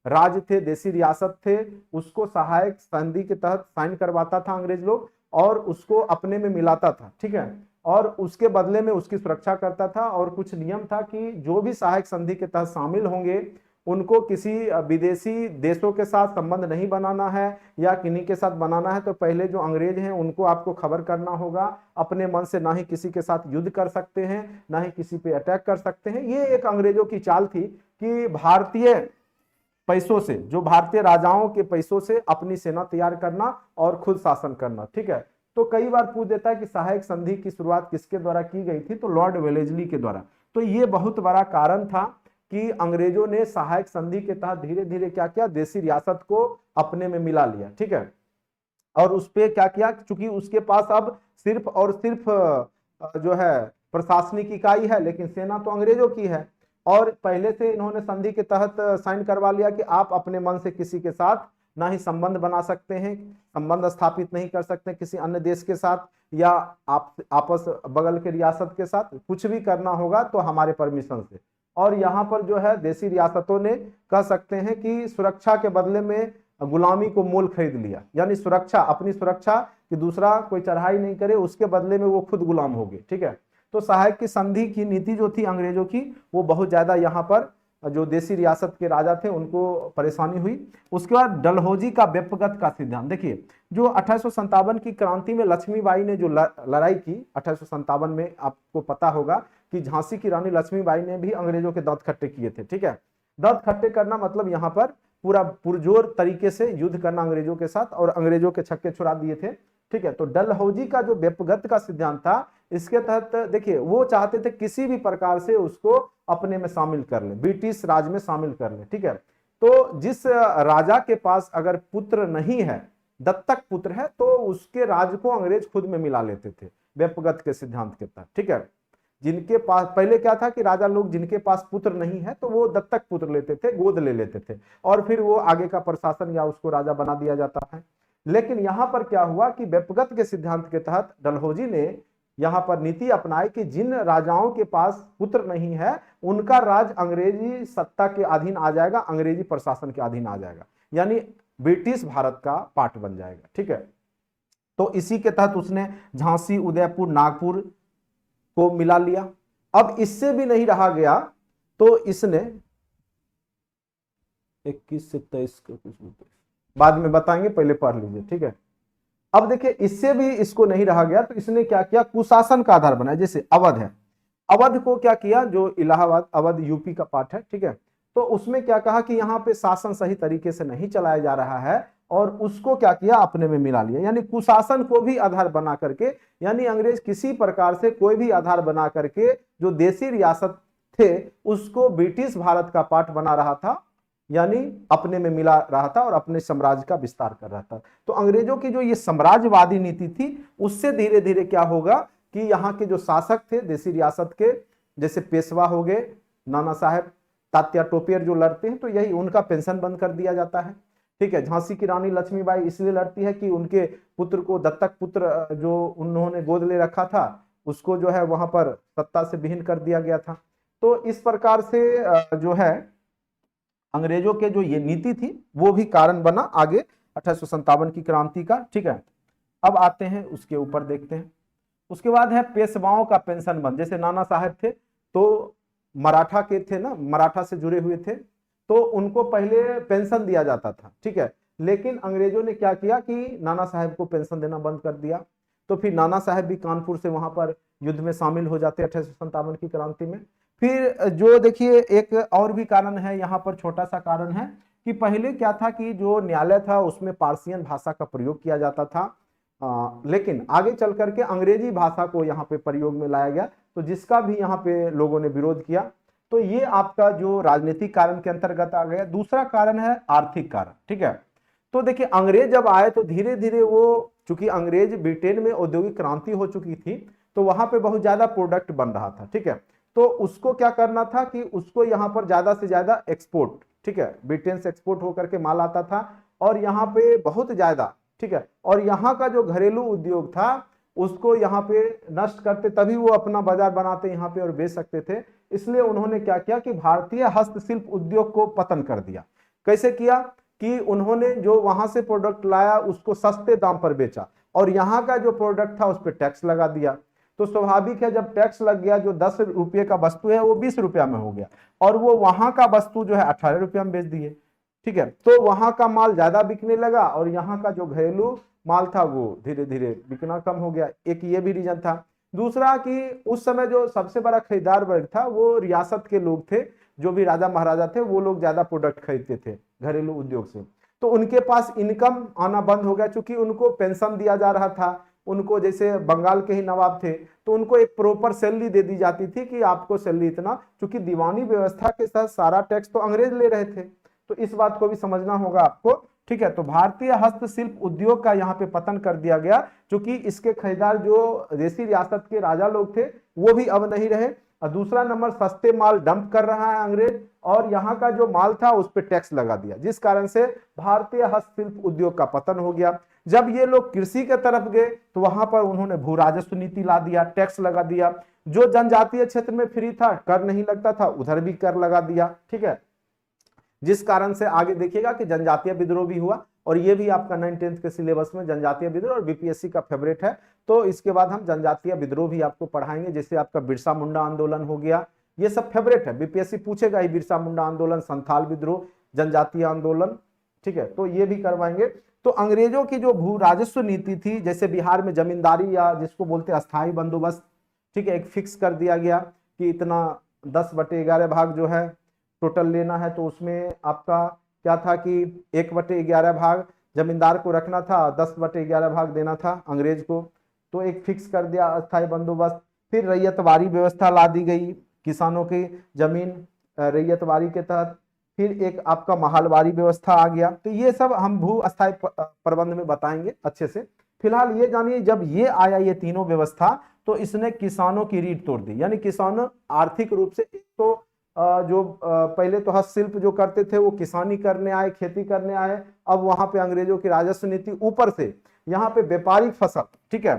राज्य थे, देसी रियासत थे, उसको सहायक संधि के तहत साइन करवाता था अंग्रेज लोग और उसको अपने में मिलाता था, ठीक है, और उसके बदले में उसकी सुरक्षा करता था। और कुछ नियम था कि जो भी सहायक संधि के तहत शामिल होंगे उनको किसी विदेशी देशों के साथ संबंध नहीं बनाना है या किन्हीं के साथ बनाना है, तो पहले जो अंग्रेज हैं उनको आपको खबर करना होगा। अपने मन से ना ही किसी के साथ युद्ध कर सकते हैं, ना ही किसी पे अटैक कर सकते हैं। ये एक अंग्रेजों की चाल थी कि भारतीय पैसों से, जो भारतीय राजाओं के पैसों से अपनी सेना तैयार करना और खुद शासन करना, ठीक है। तो कई बार पूछ देता है कि सहायक संधि की शुरुआत किसके द्वारा की गई थी, तो लॉर्ड वेलेस्ली के द्वारा। तो ये बहुत बड़ा कारण था कि अंग्रेजों ने सहायक संधि के तहत धीरे धीरे क्या किया, देसी रियासत को अपने में मिला लिया, ठीक है। और उस पर क्या किया, चूंकि उसके पास अब सिर्फ और सिर्फ जो है प्रशासनिक इकाई है, लेकिन सेना तो अंग्रेजों की है। और पहले से इन्होंने संधि के तहत साइन करवा लिया कि आप अपने मन से किसी के साथ ना ही संबंध बना सकते हैं, संबंध स्थापित नहीं कर सकते किसी अन्य देश के साथ, या आप आपस बगल के रियासत के साथ कुछ भी करना होगा तो हमारे परमिशन से। और यहाँ पर जो है देसी रियासतों ने कह सकते हैं कि सुरक्षा के बदले में गुलामी को मोल खरीद लिया, यानी सुरक्षा, अपनी सुरक्षा कि दूसरा कोई चढ़ाई नहीं करे, उसके बदले में वो खुद गुलाम हो गए, ठीक है। तो सहायक की संधि की नीति जो थी अंग्रेजों की, वो बहुत ज्यादा यहाँ पर जो देसी रियासत के राजा थे उनको परेशानी हुई। उसके बाद डलहौजी का व्यपगत का सिद्धांत। देखिए जो 1857 की क्रांति में लक्ष्मीबाई ने जो लड़ाई की 1857 में, आपको पता होगा कि झांसी की रानी लक्ष्मीबाई ने भी अंग्रेजों के दांत खट्टे किए थे, ठीक है। दांत खट्टे करना मतलब यहाँ पर पूरा पुरजोर तरीके से युद्ध करना अंग्रेजों के साथ, और अंग्रेजों के छक्के छुड़ा दिए थे, ठीक है। तो डलहौजी का जो व्यपगत का सिद्धांत था, इसके तहत देखिए वो चाहते थे किसी भी प्रकार से उसको अपने में शामिल कर ले, ब्रिटिश राज में शामिल कर ले, ठीक है। तो जिस राजा के पास अगर पुत्र नहीं है, दत्तक पुत्र है, तो उसके राज को अंग्रेज खुद में मिला लेते थे व्यपगत के सिद्धांत के तहत, ठीक है। जिनके पास पहले क्या था कि राजा लोग जिनके पास पुत्र नहीं है तो वो दत्तक पुत्र लेते थे, गोद ले लेते थे, और फिर वो आगे का प्रशासन या उसको राजा बना दिया जाता है। लेकिन यहां पर क्या हुआ कि व्यपगत के सिद्धांत के तहत डलहौजी ने यहां पर नीति अपनाई कि जिन राजाओं के पास पुत्र नहीं है उनका राज अंग्रेजी सत्ता के अधीन आ जाएगा, अंग्रेजी प्रशासन के अधीन आ जाएगा, यानी ब्रिटिश भारत का पार्ट बन जाएगा, ठीक है। तो इसी के तहत उसने झांसी, उदयपुर, नागपुर को मिला लिया। अब इससे भी नहीं रहा गया तो इसने 21 से 23 का कुछ बाद में बताएंगे, पहले पढ़ लीजिए, ठीक है। अब देखिए इससे भी इसको नहीं रहा गया, तो इसने क्या किया, कुशासन का आधार बनाया। जैसे अवध है, अवध को क्या किया, जो इलाहाबाद, अवध यूपी का पार्ट है, ठीक है, तो उसमें क्या कहा कि यहाँ पे शासन सही तरीके से नहीं चलाया जा रहा है, और उसको क्या किया, अपने में मिला लिया। यानी कुशासन को भी आधार बना करके, यानी अंग्रेज किसी प्रकार से कोई भी आधार बना करके जो देसी रियासत थे उसको ब्रिटिश भारत का पार्ट बना रहा था, यानी अपने में मिला रहा था और अपने साम्राज्य का विस्तार कर रहा था। तो अंग्रेजों की जो ये साम्राज्यवादी नीति थी, उससे धीरे धीरे क्या होगा कि यहाँ के जो शासक थे देसी रियासत के, जैसे पेशवा हो गए, नाना साहेब, तात्या टोपेर जो लड़ते हैं, तो यही उनका पेंशन बंद कर दिया जाता है, ठीक है। झांसी की रानी लक्ष्मीबाई इसलिए लड़ती है कि उनके पुत्र को, दत्तक पुत्र जो उन्होंने गोद ले रखा था, उसको जो है वहां पर सत्ता से विहीन कर दिया गया था। तो इस प्रकार से जो है अंग्रेजों के जो ये नीति थी वो भी कारण बना आगे 1857 की क्रांति का, ठीक है। अब आते हैं उसके ऊपर, देखते हैं। उसके बाद है पेशवाओं का पेंशन बंद। जैसे नाना साहब थे तो मराठा के थे ना, मराठा से जुड़े हुए थे, तो उनको पहले पेंशन दिया जाता था, ठीक है। लेकिन अंग्रेजों ने क्या किया कि नाना साहब को पेंशन देना बंद कर दिया। तो फिर नाना साहब भी कानपुर से वहां पर युद्ध में शामिल हो जाते 1857 की क्रांति में। फिर जो देखिए एक और भी कारण है यहाँ पर, छोटा सा कारण है कि पहले क्या था कि जो न्यायालय था उसमें पारसियन भाषा का प्रयोग किया जाता था, लेकिन आगे चल करके अंग्रेजी भाषा को यहाँ पे प्रयोग में लाया गया, तो जिसका भी यहाँ पे लोगों ने विरोध किया। तो ये आपका जो राजनीतिक कारण के अंतर्गत आ गया। दूसरा कारण है आर्थिक कारण, ठीक है। तो देखिए अंग्रेज जब आए तो धीरे धीरे वो, चूंकि अंग्रेज ब्रिटेन में औद्योगिक क्रांति हो चुकी थी, तो वहां पे बहुत ज्यादा प्रोडक्ट बन रहा था, ठीक है। तो उसको क्या करना था कि उसको यहाँ पर ज्यादा से ज्यादा एक्सपोर्ट, ठीक है, ब्रिटेन से एक्सपोर्ट होकर के माल आता था, और यहाँ पे बहुत ज्यादा, ठीक है। और यहाँ का जो घरेलू उद्योग था उसको यहाँ पे नष्ट करते, तभी वो अपना बाजार बनाते यहाँ पे और बेच सकते थे। इसलिए उन्होंने क्या किया कि भारतीय हस्तशिल्प उद्योग को पतन कर दिया। कैसे किया कि उन्होंने जो वहां से प्रोडक्ट लाया उसको सस्ते दाम पर बेचा, और यहाँ का जो प्रोडक्ट था उस पर टैक्स लगा दिया। तो स्वाभाविक है जब टैक्स लग गया, जो 10 रुपये का वस्तु है वो 20 रुपया में हो गया, और वो वहां का वस्तु जो है 18 रुपया में बेच दिए, ठीक है। तो वहां का माल ज्यादा बिकने लगा, और यहाँ का जो घरेलू माल था वो धीरे धीरे बिकना कम हो गया। एक ये भी रीजन था। दूसरा कि उस समय जो सबसे बड़ा खरीदार वर्ग था वो रियासत के लोग थे, जो भी राजा महाराजा थे वो लोग ज्यादा प्रोडक्ट खरीदते थे घरेलू उद्योग से, तो उनके पास इनकम आना बंद हो गया, चूंकि उनको पेंशन दिया जा रहा था। उनको, जैसे बंगाल के ही नवाब थे, तो उनको एक प्रॉपर सैलरी दे दी जाती थी कि आपको सैलरी इतना, क्योंकि दीवानी व्यवस्था के साथ सारा टैक्स तो अंग्रेज ले रहे थे। तो इस बात को भी समझना होगा आपको, ठीक है। तो भारतीय हस्तशिल्प उद्योग का यहाँ पे पतन कर दिया गया, क्योंकि इसके खरीदार जो देसी रियासत के राजा लोग थे वो भी अब नहीं रहे, और दूसरा नंबर सस्ते माल डंप कर रहा है अंग्रेज, और यहाँ का जो माल था उस पर टैक्स लगा दिया, जिस कारण से भारतीय हस्तशिल्प उद्योग का पतन हो गया। जब ये लोग कृषि के तरफ गए तो वहां पर उन्होंने भू राजस्व नीति ला दिया, टैक्स लगा दिया। जो जनजातीय क्षेत्र में फ्री था, कर नहीं लगता था, उधर भी कर लगा दिया, ठीक है। जिस कारण से आगे देखिएगा कि जनजातीय विद्रोह भी हुआ, और ये भी आपका 9th के सिलेबस में जनजातीय विद्रोह और बीपीएससी का फेवरेट है। तो इसके बाद हम जनजातीय विद्रोह भी आपको पढ़ाएंगे, जैसे आपका बिरसा मुंडा आंदोलन हो गया, ये सब फेवरेट है, बीपीएससी पूछेगा ही, बिरसा मुंडा आंदोलन, संथाल विद्रोह, जनजातीय आंदोलन, ठीक है। तो ये भी करवाएंगे। तो अंग्रेजों की जो भू राजस्व नीति थी, जैसे बिहार में जमींदारी या जिसको बोलते हैं अस्थायी बंदोबस्त, ठीक है, एक फिक्स कर दिया गया कि इतना 10/11 भाग जो है टोटल लेना है। तो उसमें आपका क्या था कि 1/11 भाग जमींदार को रखना था, 10/11 भाग देना था अंग्रेज को। तो एक फिक्स कर दिया अस्थायी बंदोबस्त। फिर रैयतवारी व्यवस्था ला दी गई, किसानों की जमीन रैयतवारी के तहत। फिर एक आपका महलवारी व्यवस्था आ गया। तो ये सब हम भू अस्थायी प्रबंध में बताएंगे अच्छे से। फिलहाल ये जानिए, जब ये आया ये तीनों व्यवस्था, तो इसने किसानों की रीढ़ तोड़ दी। यानी किसानों आर्थिक रूप से, एक तो जो पहले तो हस्तशिल्प जो करते थे वो किसानी करने आए, खेती करने आए। अब वहां पे अंग्रेजों की राजस्व नीति, ऊपर से यहाँ पे व्यापारिक फसल, ठीक है,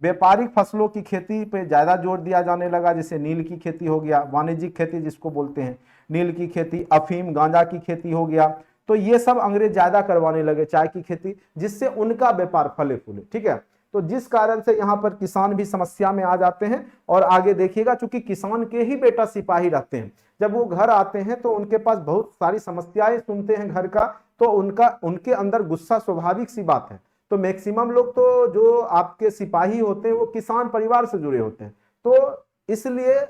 व्यापारिक फसलों की खेती पे ज्यादा जोर दिया जाने लगा। जैसे नील की खेती हो गया, वाणिज्यिक खेती जिसको बोलते हैं, नील की खेती, अफीम गांजा की खेती हो गया। तो ये सब अंग्रेज ज्यादा करवाने लगे, चाय की खेती, जिससे उनका व्यापार फले फूले, ठीक है। तो जिस कारण से यहाँ पर किसान भी समस्या में आ जाते हैं। और आगे देखिएगा, चूंकि किसान के ही बेटा सिपाही रहते हैं, जब वो घर आते हैं तो उनके पास बहुत सारी समस्याएं सुनते हैं घर का, तो उनके अंदर गुस्सा स्वाभाविक सी बात है। तो मैक्सिमम लोग तो जो आपके सिपाही होते हैं वो किसान परिवार से जुड़े होते हैं, तो इसलिए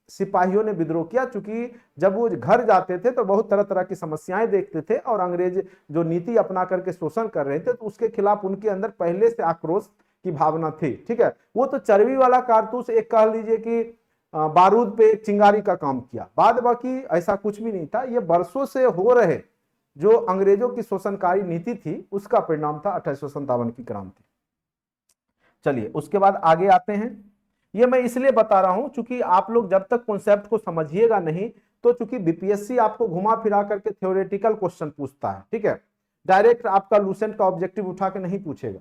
सिपाहियों ने विद्रोह किया। चूंकि जब वो घर जाते थे तो बहुत तरह तरह की समस्याएं देखते थे और अंग्रेज जो नीति अपना करके शोषण कर रहे थे, तो उसके खिलाफ उनके अंदर पहले से आक्रोश की भावना थी। ठीक है, वो तो चर्बी वाला कारतूस एक कह लीजिए कि बारूद पे एक चिंगारी का काम किया, बाद बाकी ऐसा कुछ भी नहीं था। ये वर्षों से हो रहे जो अंग्रेजों की शोषणकारी नीति थी उसका परिणाम था 1857 की क्रांति। चलिए उसके बाद आगे आते हैं। ये मैं इसलिए बता रहा हूं चूंकि आप लोग जब तक कॉन्सेप्ट को समझिएगा नहीं, तो चूंकि बीपीएससी आपको घुमा फिरा करके थ्योरेटिकल क्वेश्चन पूछता है, ठीक है, डायरेक्ट आपका लूसेंट का ऑब्जेक्टिव उठा के नहीं पूछेगा,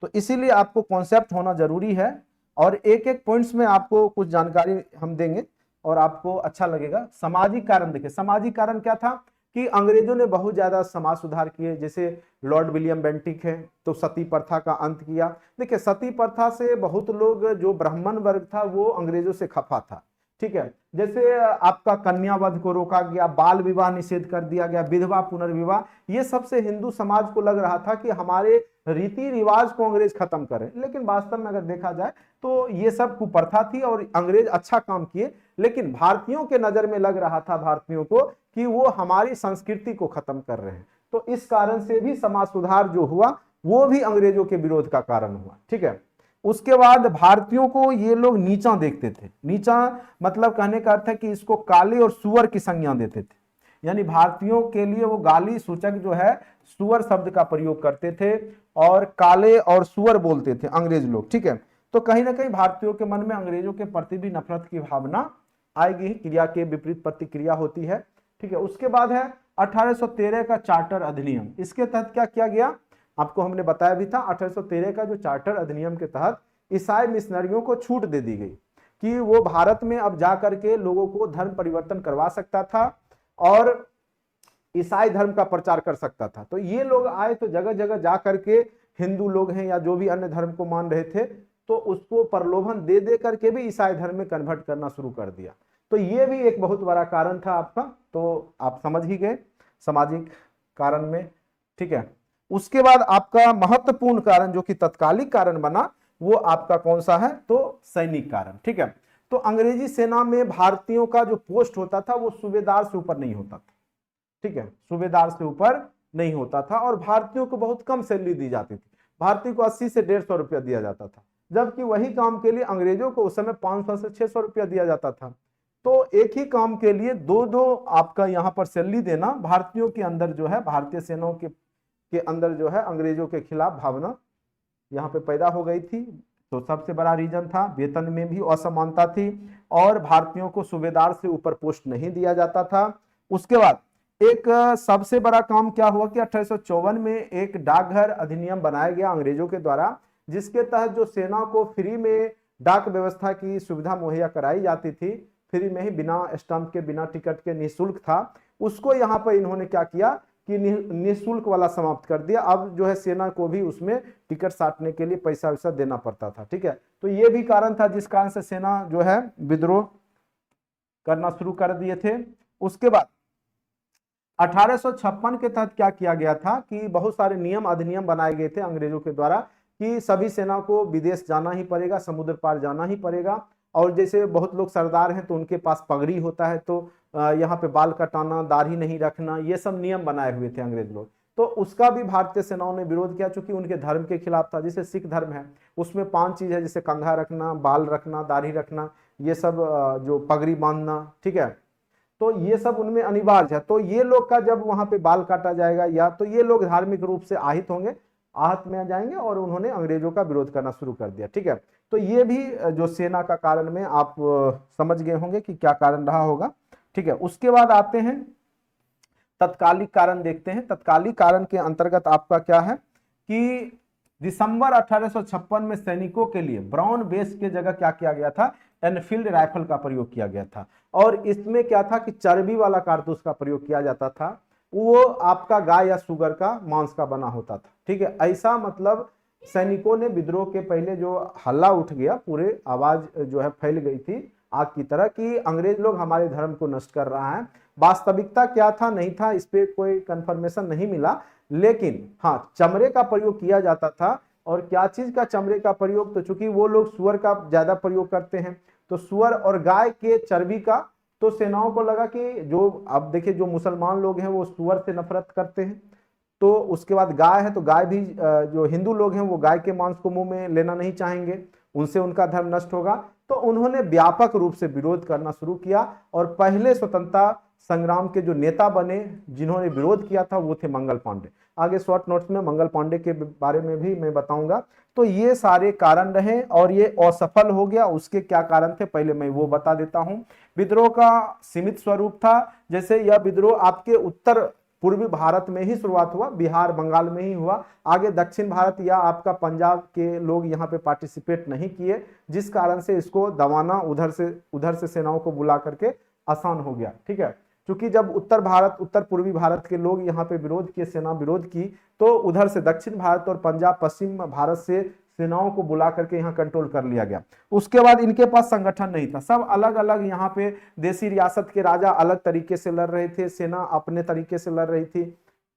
तो इसीलिए आपको कॉन्सेप्ट होना जरूरी है। और एक एक पॉइंट्स में आपको कुछ जानकारी हम देंगे और आपको अच्छा लगेगा। सामाजिक कारण देखिए, सामाजिक कारण क्या था कि अंग्रेजों ने बहुत ज्यादा समाज सुधार किए, जैसे लॉर्ड विलियम बेंटिक है तो सती प्रथा का अंत किया। देखिए सती प्रथा से बहुत लोग, जो ब्राह्मण वर्ग था वो अंग्रेजों से खफा था, ठीक है। जैसे आपका कन्यावध को रोका गया, बाल विवाह निषेध कर दिया गया, विधवा पुनर्विवाह, ये सब से हिंदू समाज को लग रहा था कि हमारे रीति रिवाज को अंग्रेज खत्म करें। लेकिन वास्तव में अगर देखा जाए तो ये सब कुप्रथा थी और अंग्रेज अच्छा काम किए, लेकिन भारतीयों के नजर में लग रहा था भारतीयों को कि वो हमारी संस्कृति को खत्म कर रहे हैं। तो इस कारण से भी समाज सुधार जो हुआ वो भी अंग्रेजों के विरोध का कारण हुआ, ठीक है। उसके बाद भारतीयों को ये लोग नीचा देखते थे। नीचा मतलब कहने का अर्थ है कि इसको काले और सुअर की संज्ञा देते थे, यानी भारतीयों के लिए वो गाली सूचक जो है सुअर शब्द का प्रयोग करते थे और काले और सुअर बोलते थे अंग्रेज लोग, ठीक है। तो कहीं ना कहीं भारतीयों के मन में अंग्रेजों के प्रति भी नफरत की भावना आएगी, क्रिया के विपरीत प्रतिक्रिया होती है, ठीक है। उसके बाद है 1813 का चार्टर अधिनियम। इसके तहत क्या किया गया, आपको हमने बताया भी था। 1813 का जो चार्टर अधिनियम के तहत ईसाई मिशनरियों को छूट दे दी गई कि वो भारत में अब जा करके लोगों को धर्म परिवर्तन करवा सकता था और ईसाई धर्म का प्रचार कर सकता था। तो ये लोग आए तो जगह जगह जा करके हिंदू लोग हैं या जो भी अन्य धर्म को मान रहे थे, तो उसको प्रलोभन दे दे करके भी ईसाई धर्म में कन्वर्ट करना शुरू कर दिया। तो ये भी एक बहुत बड़ा कारण था आपका, तो आप समझ ही गए सामाजिक कारण में, ठीक है। उसके बाद आपका महत्वपूर्ण कारण जो कि तत्कालिक कारण बना, वो आपका कौन सा है, तो सैनिक कारण, ठीक है। तो अंग्रेजी सेना में भारतीयों का जो पोस्ट होता था वो सूबेदार से ऊपर नहीं होता था, ठीक है, सूबेदार से ऊपर नहीं होता था और भारतीयों को बहुत कम सैलरी दी जाती थी। भारतीय को 80 से 150 रुपया दिया जाता था, जबकि वही काम के लिए अंग्रेजों को उस समय 500 से 600 रुपया दिया जाता था। तो एक ही काम के लिए दो दो आपका यहाँ पर सैलरी देना भारतीयों के अंदर जो है, भारतीय सेनाओं के अंदर जो है अंग्रेजों के खिलाफ भावना यहाँ पे पैदा हो गई थी। तो सबसे बड़ा रीजन था वेतन में भी असमानता थी और भारतीयों को सूबेदार से ऊपर पोस्ट नहीं दिया जाता था। उसके बाद एक सबसे बड़ा काम क्या हुआ कि 1854 में एक डाकघर अधिनियम बनाया गया अंग्रेजों के द्वारा, जिसके तहत जो सेना को फ्री में डाक व्यवस्था की सुविधा मुहैया कराई जाती थी, फ्री में ही, बिना स्टंप के, बिना टिकट के, निःशुल्क था, उसको यहाँ पर इन्होंने क्या किया कि निःशुल्क वाला समाप्त कर दिया। अब जो है सेना को भी उसमें टिकट साटने के लिए पैसा वैसा देना पड़ता था, ठीक है। तो ये भी कारण था जिस कारण से सेना जो है विद्रोह करना शुरू कर दिए थे। उसके बाद 1856 के तहत क्या किया गया था कि बहुत सारे नियम अधिनियम बनाए गए थे अंग्रेजों के द्वारा कि सभी सेना को विदेश जाना ही पड़ेगा, समुद्र पार जाना ही पड़ेगा। और जैसे बहुत लोग सरदार हैं तो उनके पास पगड़ी होता है, तो यहाँ पे बाल कटाना, दाढ़ी नहीं रखना, ये सब नियम बनाए हुए थे अंग्रेज लोग। तो उसका भी भारतीय सेनाओं ने विरोध किया, चूंकि उनके धर्म के खिलाफ था। जैसे सिख धर्म है उसमें 5 चीज है, जैसे कंघा रखना, बाल रखना, दाढ़ी रखना, ये सब, जो पगड़ी बांधना, ठीक है, तो ये सब उनमें अनिवार्य है। तो ये लोग का जब वहां पे बाल काटा जाएगा या तो ये लोग धार्मिक रूप से आहत होंगे, आहत में आ जाएंगे और उन्होंने अंग्रेजों का विरोध करना शुरू कर दिया, ठीक है। तो ये भी जो सेना का कारण में आप समझ गए होंगे कि क्या कारण रहा होगा, ठीक है। उसके बाद आते हैं तत्कालिक कारण, देखते हैं तत्कालिक कारण के अंतर्गत आपका क्या है कि दिसंबर 1856 में सैनिकों के लिए ब्राउन बेस के जगह क्या किया गया था, एनफील्ड राइफल का प्रयोग किया गया था। और इसमें क्या था कि चर्बी वाला कारतूस का प्रयोग किया जाता था, वो आपका गाय या सुगर का मांस का बना होता था, ठीक है। ऐसा मतलब सैनिकों ने विद्रोह के पहले जो हल्ला उठ गया, पूरे आवाज जो है फैल गई थी आग की तरह कि अंग्रेज लोग हमारे धर्म को नष्ट कर रहा है। वास्तविकता क्या था नहीं था इस पे कोई कंफर्मेशन नहीं मिला, लेकिन हाँ चमड़े का प्रयोग किया जाता था। और क्या चीज का चमड़े का प्रयोग, तो चूंकि वो लोग सुअर का ज्यादा प्रयोग करते हैं, तो सुअर और गाय के चर्बी का, तो सेनाओं को लगा कि जो अब देखिए जो मुसलमान लोग हैं वो सुअर से नफरत करते हैं, तो उसके बाद गाय है तो गाय भी जो हिंदू लोग हैं वो गाय के मांस को मुंह में लेना नहीं चाहेंगे, उनसे उनका धर्म नष्ट होगा। तो उन्होंने व्यापक रूप से विरोध करना शुरू किया और पहले स्वतंत्रता संग्राम के जो नेता बने जिन्होंने विरोध किया था वो थे मंगल पांडे। आगे शॉर्ट नोट्स में मंगल पांडे के बारे में भी मैं बताऊंगा। तो ये सारे कारण रहे और ये असफल हो गया, उसके क्या कारण थे पहले मैं वो बता देता हूं। विद्रोह का सीमित स्वरूप था, जैसे यह विद्रोह आपके उत्तर पूर्वी भारत में ही शुरुआत हुआ, बिहार बंगाल में ही हुआ, आगे दक्षिण भारत या आपका पंजाब के लोग यहाँ पे पार्टिसिपेट नहीं किए, जिस कारण से इसको दबाना उधर से सेनाओं को बुला करके आसान हो गया। ठीक है, क्योंकि जब उत्तर पूर्वी भारत के लोग यहाँ पे विरोध किए, सेना विरोध की, तो उधर से दक्षिण भारत और पंजाब पश्चिम भारत से सेनाओं को बुला करके यहाँ कंट्रोल कर लिया गया। उसके बाद इनके पास संगठन नहीं था, सब अलग अलग यहाँ पे देसी रियासत के राजा अलग तरीके से लड़ रहे थे, सेना अपने तरीके से लड़ रही थी।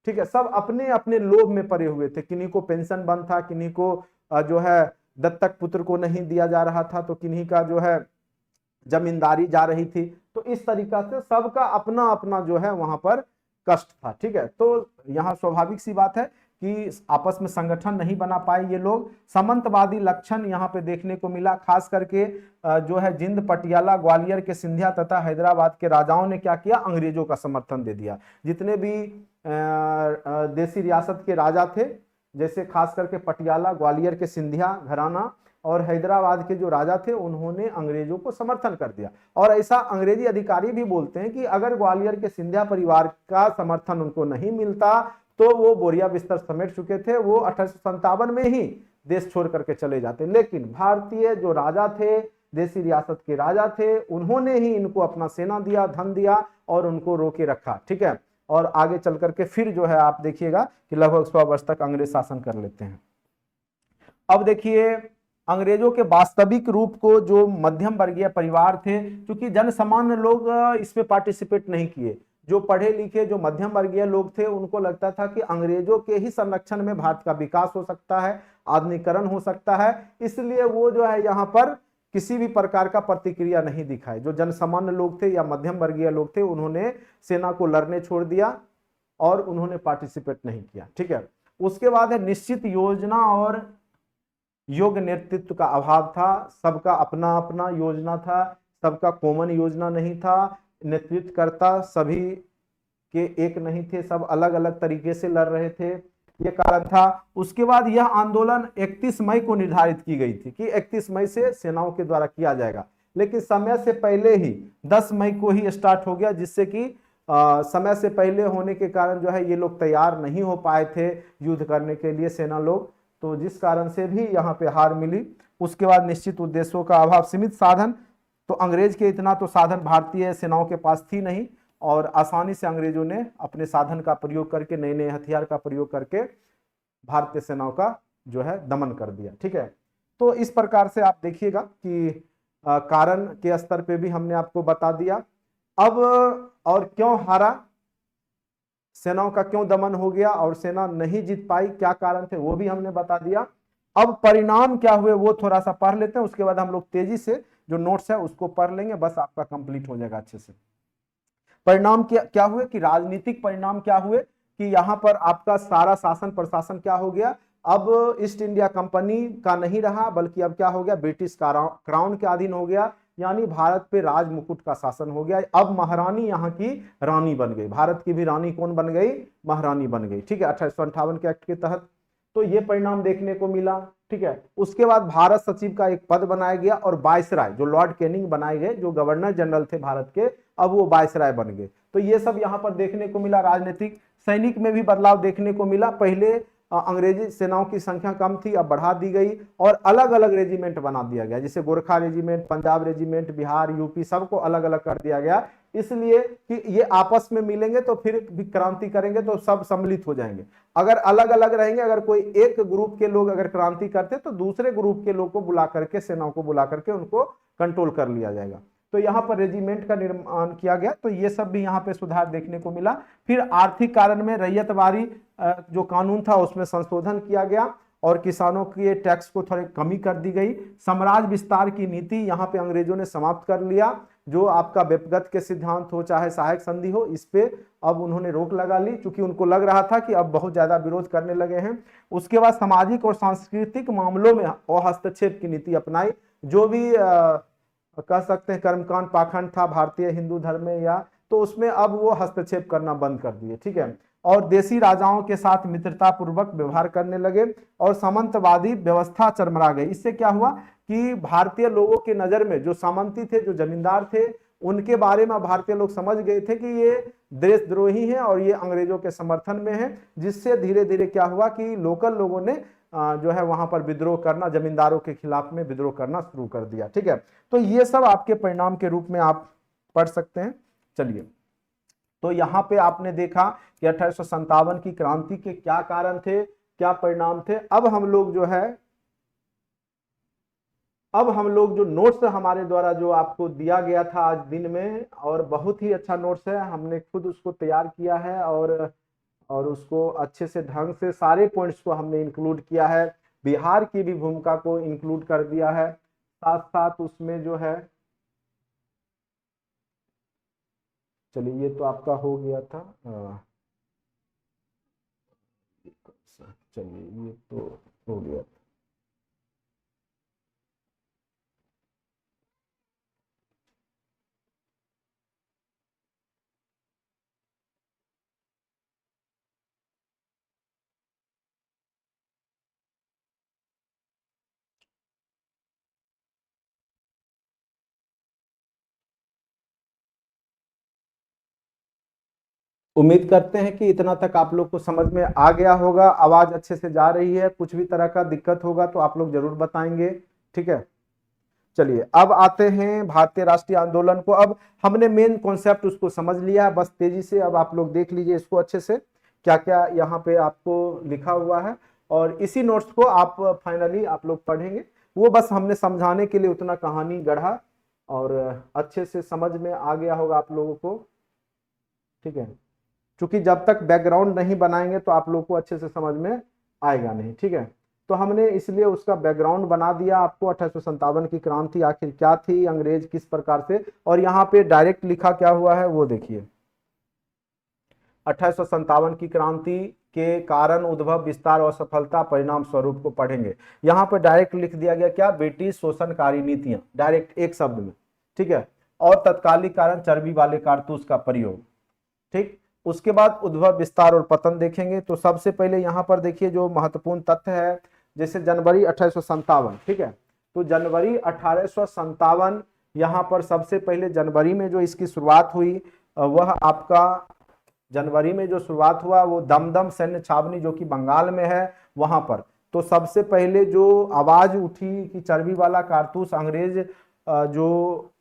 ठीक है, सब अपने अपने लोभ में पड़े हुए थे, किन्हीं को पेंशन बंद था, किन्हीं को जो है दत्तक पुत्र को नहीं दिया जा रहा था, तो किन्हीं का जो है जमींदारी जा रही थी। तो इस तरीका से सबका अपना अपना जो है वहां पर कष्ट था। ठीक है, तो यहाँ स्वाभाविक सी बात है कि आपस में संगठन नहीं बना पाए ये लोग। सामंतवादी लक्षण यहाँ पे देखने को मिला, खास करके जो है जिंद, पटियाला, ग्वालियर के सिंधिया तथा हैदराबाद के राजाओं ने क्या किया, अंग्रेजों का समर्थन दे दिया। जितने भी देसी रियासत के राजा थे, जैसे खास करके पटियाला ग्वालियर के सिंधिया घराना और हैदराबाद के जो राजा थे, उन्होंने अंग्रेजों को समर्थन कर दिया। और ऐसा अंग्रेजी अधिकारी भी बोलते हैं कि अगर ग्वालियर के सिंधिया परिवार का समर्थन उनको नहीं मिलता तो वो बोरिया बिस्तर समेट चुके थे, वो 1857 में ही देश छोड़ करके चले जाते। लेकिन भारतीय जो राजा थे, देसी रियासत के राजा थे, उन्होंने ही इनको अपना सेना दिया, धन दिया और उनको रोके रखा। ठीक है, और आगे चल करके फिर जो है आप देखिएगा कि लगभग 100 वर्ष तक अंग्रेज शासन कर लेते हैं। अब देखिए अंग्रेजों के वास्तविक रूप को जो मध्यम वर्गीय परिवार थे, क्योंकि जन सामान्य लोग इसमें पार्टिसिपेट नहीं किए, जो पढ़े लिखे जो मध्यम वर्गीय लोग थे उनको लगता था कि अंग्रेजों के ही संरक्षण में भारत का विकास हो सकता है, आधुनिकीकरण हो सकता है, इसलिए वो जो है यहाँ पर किसी भी प्रकार का प्रतिक्रिया नहीं दिखाए। जो जन सामान्य लोग थे या मध्यम वर्गीय लोग थे, उन्होंने सेना को लड़ने छोड़ दिया और उन्होंने पार्टिसिपेट नहीं किया। ठीक है, उसके बाद है निश्चित योजना और योग्य नेतृत्व का अभाव था। सबका अपना अपना योजना था, सबका कॉमन योजना नहीं था, नेतृत्वकर्ता सभी के एक नहीं थे, सब अलग अलग तरीके से लड़ रहे थे, ये कारण था। उसके बाद यह आंदोलन 31 मई को निर्धारित की गई थी कि 31 मई से सेनाओं के द्वारा किया जाएगा, लेकिन समय से पहले ही 10 मई को ही स्टार्ट हो गया, जिससे कि समय से पहले होने के कारण जो है ये लोग तैयार नहीं हो पाए थे युद्ध करने के लिए, सेना लोग, तो जिस कारण से भी यहाँ पे हार मिली। उसके बाद निश्चित उद्देश्यों का अभाव, सीमित साधन, तो अंग्रेज के इतना तो साधन भारतीय सेनाओं के पास थी नहीं, और आसानी से अंग्रेजों ने अपने साधन का प्रयोग करके, नए नए हथियार का प्रयोग करके भारतीय सेनाओं का जो है दमन कर दिया। ठीक है, तो इस प्रकार से आप देखिएगा कि कारण के स्तर पे भी हमने आपको बता दिया। अब और क्यों हारा, सेनाओं का क्यों दमन हो गया और सेना नहीं जीत पाई, क्या कारण थे वो भी हमने बता दिया। अब परिणाम क्या हुए वो थोड़ा सा पढ़ लेते हैं, उसके बाद हम लोग तेजी से जो नोट्स है उसको पढ़ लेंगे, बस आपका कंप्लीट हो जाएगा अच्छे से। परिणाम क्या हुए कि राजनीतिक परिणाम क्या हुए कि यहाँ पर आपका सारा शासन प्रशासन क्या हो गया, अब ईस्ट इंडिया कंपनी का नहीं रहा, बल्कि अब क्या हो गया, ब्रिटिश क्राउन के अधीन हो गया, यानी भारत पे राज मुकुट का शासन हो गया। अब महारानी यहाँ की रानी बन गई, भारत की भी रानी कौन बन गई, महारानी बन गई। ठीक है, 1858 के एक्ट के तहत, तो ये परिणाम देखने को मिला। ठीक है, उसके बाद भारत सचिव का एक पद बनाया गया और वायसराय जो लॉर्ड कैनिंग बनाए गए, जो गवर्नर जनरल थे भारत के, अब वो वायसराय बन गए। तो ये सब यहाँ पर देखने को मिला। राजनीतिक, सैनिक में भी बदलाव देखने को मिला। पहले अंग्रेजी सेनाओं की संख्या कम थी, अब बढ़ा दी गई और अलग अलग रेजिमेंट बना दिया गया, जैसे Gorkha regiment, Punjab regiment, Bihar, UP, सबको अलग अलग कर दिया गया, इसलिए कि ये आपस में मिलेंगे तो फिर भी क्रांति करेंगे तो सब सम्मिलित हो जाएंगे। अगर अलग अलग रहेंगे, अगर कोई एक ग्रुप के लोग अगर क्रांति करते तो दूसरे ग्रुप के लोग को बुला करके, सेनाओं को बुला करके उनको कंट्रोल कर लिया जाएगा। तो यहाँ पर रेजिमेंट का निर्माण किया गया, तो ये सब भी यहाँ पे सुधार देखने को मिला। फिर आर्थिक कारण में रैयतवारी जो कानून था उसमें संशोधन किया गया और किसानों के टैक्स को थोड़ी कमी कर दी गई। साम्राज्य विस्तार की नीति यहाँ पे अंग्रेजों ने समाप्त कर लिया, जो आपका व्यक्तिगत के सिद्धांत हो चाहे सहायक संधि हो, इस पे अब उन्होंने रोक लगा ली, क्योंकि उनको लग रहा था कि अब बहुत ज्यादा विरोध करने लगे हैं। उसके बाद सामाजिक और सांस्कृतिक मामलों में हस्तक्षेप की नीति अपनाई, जो भी कह सकते हैं कर्मकांड पाखंड था भारतीय हिंदू धर्म में, या तो उसमें अब वो हस्तक्षेप करना बंद कर दिए, ठीक है। और देसी राजाओं के साथ मित्रता पूर्वक व्यवहार करने लगे और सामंतवादी व्यवस्था चरमरा गई। इससे क्या हुआ कि भारतीय लोगों के नजर में जो सामंती थे, जो जमींदार थे, उनके बारे में भारतीय लोग समझ गए थे कि ये देशद्रोही हैं और ये अंग्रेजों के समर्थन में है, जिससे धीरे धीरे क्या हुआ कि लोकल लोगों ने जो है वहां पर विद्रोह करना, जमींदारों के खिलाफ में विद्रोह करना शुरू कर दिया, ठीक है। तो ये सब आपके परिणाम के रूप में आप पढ़ सकते हैं। चलिए, तो यहाँ पे आपने देखा कि 1857 की क्रांति के क्या कारण थे, क्या परिणाम थे। अब हम लोग जो नोट्स हमारे द्वारा जो आपको दिया गया था आज दिन में, और बहुत ही अच्छा नोट्स है, हमने खुद उसको तैयार किया है और उसको अच्छे से ढंग से सारे पॉइंट्स को हमने इंक्लूड किया है, बिहार की भी भूमिका को इंक्लूड कर दिया है, साथ साथ उसमें जो है, चलिए ये तो आपका हो गया था, चलिए ये तो हो गया था। उम्मीद करते हैं कि इतना तक आप लोग को समझ में आ गया होगा। आवाज अच्छे से जा रही है, कुछ भी तरह का दिक्कत होगा तो आप लोग जरूर बताएंगे, ठीक है। चलिए, अब आते हैं भारतीय राष्ट्रीय आंदोलन को। अब हमने मेन कॉन्सेप्ट उसको समझ लिया, बस तेजी से अब आप लोग देख लीजिए इसको अच्छे से, क्या क्या यहाँ पे आपको लिखा हुआ है, और इसी नोट्स को आप फाइनली आप लोग पढ़ेंगे। वो बस हमने समझाने के लिए उतना कहानी गढ़ा और अच्छे से समझ में आ गया होगा आप लोगों को, ठीक है। क्योंकि जब तक बैकग्राउंड नहीं बनाएंगे तो आप लोग को अच्छे से समझ में आएगा नहीं, ठीक है। तो हमने इसलिए उसका बैकग्राउंड बना दिया आपको, 1857 की क्रांति आखिर क्या थी, अंग्रेज किस प्रकार से, और यहाँ पे डायरेक्ट लिखा क्या हुआ है वो देखिए। 1857 की क्रांति के कारण, उद्भव, विस्तार और सफलता, परिणाम स्वरूप को पढ़ेंगे। यहाँ पर डायरेक्ट लिख दिया गया क्या, ब्रिटिश शोषणकारी नीतियां, डायरेक्ट एक शब्द में, ठीक है। और तत्कालिक कारण, चर्बी वाले कारतूस का प्रयोग, ठीक। उसके बाद उद्भव, विस्तार और पतन देखेंगे। तो सबसे पहले यहाँ पर देखिए जो महत्वपूर्ण तथ्य है, जैसे जनवरी 1857, ठीक है। तो जनवरी 1857, यहाँ पर सबसे पहले जनवरी में जो इसकी शुरुआत हुई, वह आपका जनवरी में जो शुरुआत हुआ वो दमदम सैन्य छावनी जो कि बंगाल में है वहां पर। तो सबसे पहले जो आवाज उठी कि चर्बी वाला कारतूस अंग्रेज जो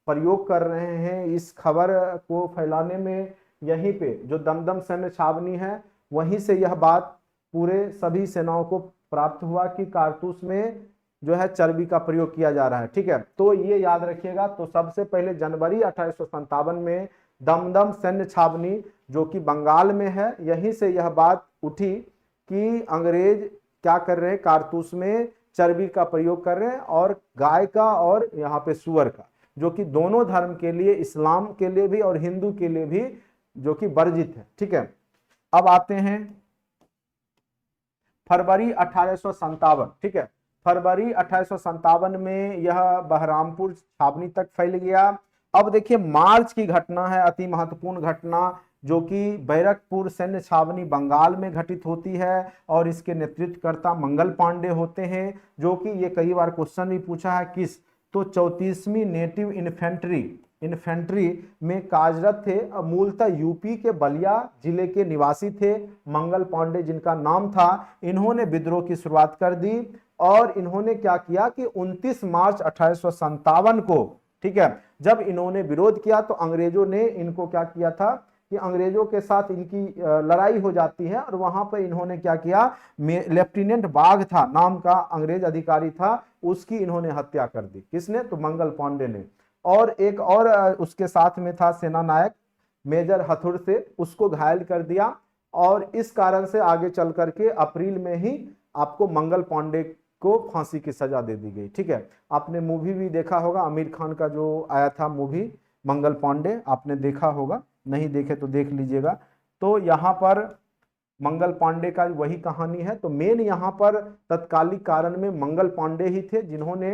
प्रयोग कर रहे हैं, इस खबर को फैलाने में यहीं पे जो दमदम सैन्य छावनी है, वहीं से यह बात पूरे सभी सेनाओं को प्राप्त हुआ कि कारतूस में जो है चर्बी का प्रयोग किया जा रहा है, ठीक है। तो ये याद रखिएगा। तो सबसे पहले जनवरी 1857 में दमदम सैन्य छावनी जो कि बंगाल में है, यहीं से यह बात उठी कि अंग्रेज क्या कर रहे हैं, कारतूस में चर्बी का प्रयोग कर रहे हैं, और गाय का और यहाँ पे सुअर का, जो कि दोनों धर्म के लिए, इस्लाम के लिए भी और हिंदू के लिए भी जो कि वर्जित है, ठीक है। अब आते हैं फरवरी 1857, ठीक है। फरवरी 1857 में यह बहरामपुर छावनी तक फैल गया। अब देखिए मार्च की घटना है, अति महत्वपूर्ण घटना, जो कि बैरकपुर सैन्य छावनी बंगाल में घटित होती है, और इसके नेतृत्वकर्ता मंगल पांडे होते हैं, जो कि ये कई बार क्वेश्चन भी पूछा है किस, तो 34वीं नेटिव इन्फेंट्री इन्फेंट्री में कार्यरत थे। मूलतः यूपी के बलिया जिले के निवासी थे मंगल पांडे जिनका नाम था। इन्होंने विद्रोह की शुरुआत कर दी और इन्होंने क्या किया कि 29 मार्च 1857 को, ठीक है, जब इन्होंने विरोध किया तो अंग्रेजों ने इनको क्या किया था कि अंग्रेजों के साथ इनकी लड़ाई हो जाती है और वहां पर इन्होंने क्या किया, लेफ्टिनेंट बाघ था नाम का अंग्रेज अधिकारी था, उसकी इन्होंने हत्या कर दी। किसने? तो मंगल पांडे ने। और एक और उसके साथ में था सेना नायक मेजर हथुर से, उसको घायल कर दिया। और इस कारण से आगे चल करके अप्रैल में ही आपको मंगल पांडे को फांसी की सजा दे दी गई। ठीक है, आपने मूवी भी देखा होगा, आमिर खान का जो आया था मूवी मंगल पांडे, आपने देखा होगा, नहीं देखे तो देख लीजिएगा। तो यहाँ पर मंगल पांडे का वही कहानी है। तो मेन यहाँ पर तत्कालिक कारण में मंगल पांडे ही थे जिन्होंने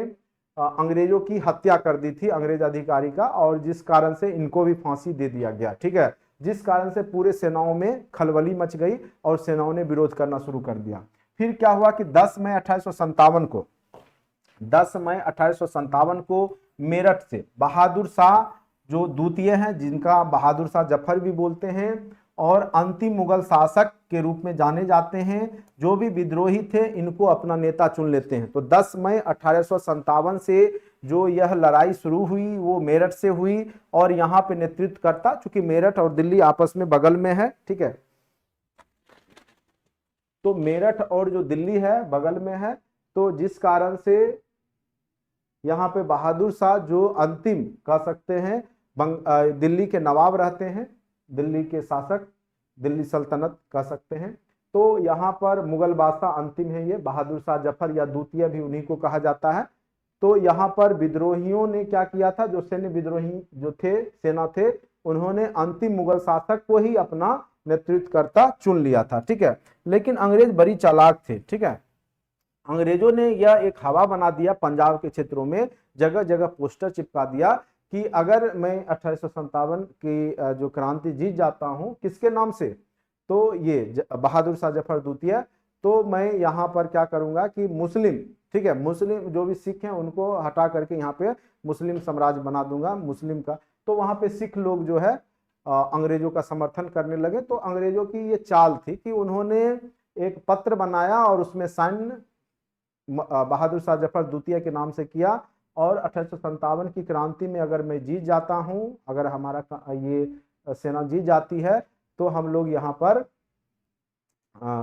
अंग्रेजों की हत्या कर दी थी अंग्रेज अधिकारी का, और जिस कारण से इनको भी फांसी दे दिया गया। ठीक है, जिस कारण से पूरे सेनाओं में खलबली मच गई और सेनाओं ने विरोध करना शुरू कर दिया। फिर क्या हुआ कि 10 मई 1857 को 10 मई 1857 को मेरठ से बहादुर शाह जो द्वितीय हैं, जिनका बहादुर शाह जफर भी बोलते हैं और अंतिम मुगल शासक के रूप में जाने जाते हैं, जो भी विद्रोही थे इनको अपना नेता चुन लेते हैं। तो 10 मई 1857 से जो यह लड़ाई शुरू हुई वो मेरठ से हुई और यहाँ पे नेतृत्व करता, चूंकि मेरठ और दिल्ली आपस में बगल में है, ठीक है, तो मेरठ और जो दिल्ली है बगल में है, तो जिस कारण से यहाँ पे बहादुर शाह जो अंतिम कह सकते हैं दिल्ली के नवाब रहते हैं, दिल्ली के शासक, दिल्ली सल्तनत कह सकते हैं। तो यहाँ पर मुगल बादशाह अंतिम है ये बहादुर शाह जफर, या द्वितीय भी उन्हीं को कहा जाता है। तो यहाँ पर विद्रोहियों ने क्या किया था, जो सैन्य विद्रोही जो थे, सेना थे, उन्होंने अंतिम मुगल शासक को ही अपना नेतृत्वकर्ता चुन लिया था। ठीक है, लेकिन अंग्रेज बड़ी चालाक थे। ठीक है, अंग्रेजों ने यह एक हवा बना दिया पंजाब के क्षेत्रों में, जगह जगह पोस्टर चिपका दिया कि अगर मैं 1857 की जो क्रांति जीत जाता हूं, किसके नाम से, तो ये बहादुर शाह जफर द्वितीय, तो मैं यहाँ पर क्या करूंगा कि मुस्लिम, ठीक है, मुस्लिम जो भी सिख हैं उनको हटा करके यहाँ पे मुस्लिम साम्राज्य बना दूंगा मुस्लिम का। तो वहां पे सिख लोग जो है अंग्रेजों का समर्थन करने लगे। तो अंग्रेजों की ये चाल थी कि उन्होंने एक पत्र बनाया और उसमें साइन बहादुर शाह जफर द्वितीय के नाम से किया, और 1857 की क्रांति में अगर मैं जीत जाता हूं, अगर हमारा ये सेना जीत जाती है, तो हम लोग यहाँ पर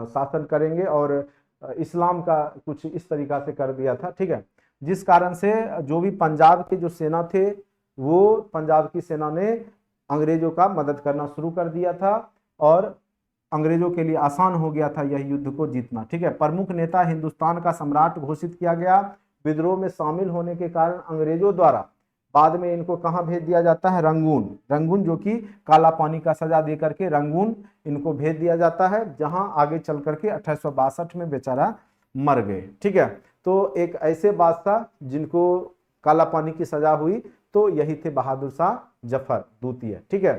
शासन करेंगे, और इस्लाम का कुछ इस तरीका से कर दिया था। ठीक है, जिस कारण से जो भी पंजाब के जो सेना थे, वो पंजाब की सेना ने अंग्रेजों का मदद करना शुरू कर दिया था और अंग्रेजों के लिए आसान हो गया था यह युद्ध को जीतना। ठीक है, प्रमुख नेता हिंदुस्तान का सम्राट घोषित किया गया। विद्रोह में शामिल होने के कारण अंग्रेजों द्वारा बाद में इनको कहां भेज दिया जाता है, रंगून, रंगून जो कि काला पानी का सजा दे करके रंगून इनको भेज दिया जाता है, जहां आगे चल करके 1862 में बेचारा मर गए। ठीक है, तो एक ऐसे बादशाह जिनको काला पानी की सजा हुई, तो यही थे बहादुर शाह जफर द्वितीय। ठीक है,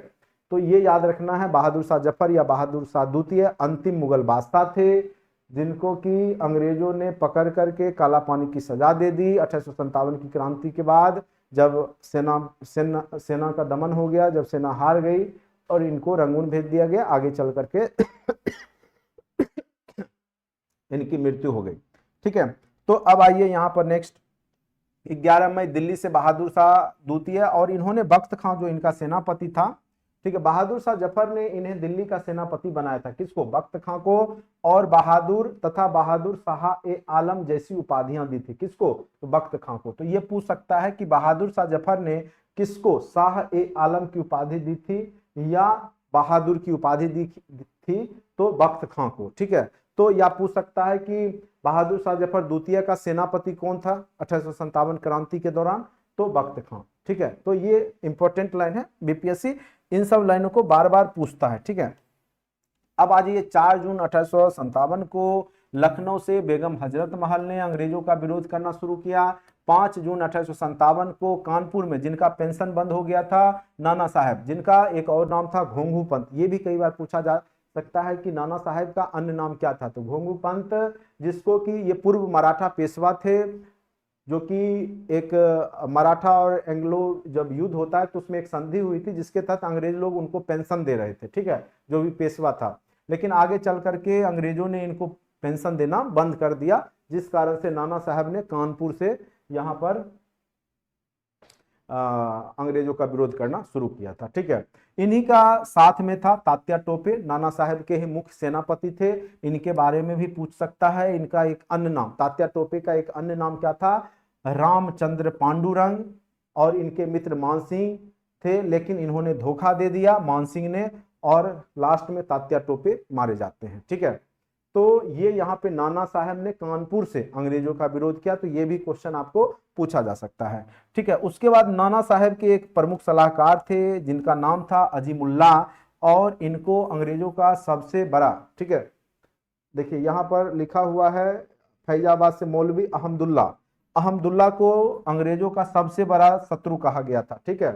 तो ये याद रखना है, बहादुर शाह जफर या बहादुर शाह द्वितीय अंतिम मुगल बादशाह थे, जिनको कि अंग्रेजों ने पकड़ करके काला पानी की सजा दे दी 1857 की क्रांति के बाद, जब सेना का दमन हो गया, जब सेना हार गई, और इनको रंगून भेज दिया गया, आगे चल करके इनकी मृत्यु हो गई। ठीक है, तो अब आइए यहाँ पर नेक्स्ट 11 मई दिल्ली से बहादुर शाह द्वितीय, और इन्होंने बख्त खां जो इनका सेनापति था, ठीक है, बहादुर शाह जफर ने इन्हें दिल्ली का सेनापति बनाया था, किसको, बख्त खां को, और बहादुर तथा बहादुर शाह ए आलम जैसी उपाधियां दी थी, किसको, तो बख्त खां को। तो ये पूछ सकता है कि बहादुर शाह जफर ने किसको शाह ए आलम की उपाधि दी थी या बहादुर की उपाधि दी थी, तो बख्त खां को। ठीक है, तो यह पूछ सकता है कि बहादुर शाह जफर द्वितीय का सेनापति कौन था 1857 क्रांति के दौरान, तो बख्त खां। ठीक है, तो ये इंपॉर्टेंट लाइन है, बीपीएससी इन सब लाइनों को बार बार पूछता है। ठीक है, अब आ जाइए 4 जून 1857 को लखनऊ से बेगम हजरत महल ने अंग्रेजों का विरोध करना शुरू किया। 5 जून 1857 को कानपुर में जिनका पेंशन बंद हो गया था, नाना साहब, जिनका एक और नाम था घोंघू पंत, ये भी कई बार पूछा जा सकता है कि नाना साहब का अन्य नाम क्या था, तो घोंघू पंत, जिसको कि ये पूर्व मराठा पेशवा थे, जो कि एक मराठा और एंग्लो जब युद्ध होता है तो उसमें एक संधि हुई थी जिसके तहत अंग्रेज लोग उनको पेंशन दे रहे थे, ठीक है, जो भी पेशवा था। लेकिन आगे चल करके अंग्रेजों ने इनको पेंशन देना बंद कर दिया, जिस कारण से नाना साहब ने कानपुर से यहाँ पर अंग्रेजों का विरोध करना शुरू किया था, ठीक है। इन्हीं का साथ में था तात्या टोपे, नाना साहब के ही मुख्य सेनापति थे। इनके बारे में भी पूछ सकता है। इनका एक अन्य नाम, तात्या टोपे का एक अन्य नाम क्या था? रामचंद्र पांडुरंग। और इनके मित्र मानसिंह थे, लेकिन इन्होंने धोखा दे दिया मानसिंह ने, और लास्ट में तात्या टोपे मारे जाते हैं, ठीक है। तो ये यहाँ पे नाना साहब ने कानपुर से अंग्रेजों का विरोध किया, तो ये भी क्वेश्चन आपको पूछा जा सकता है, ठीक है। उसके बाद नाना साहब के एक प्रमुख सलाहकार थे जिनका नाम था अजीमुल्ला, और इनको अंग्रेजों का सबसे बड़ा, ठीक है, देखिए यहाँ पर लिखा हुआ है फैजाबाद से मौलवी अहमदुल्ला। अहमदुल्ला को अंग्रेजों का सबसे बड़ा शत्रु कहा गया था, ठीक है,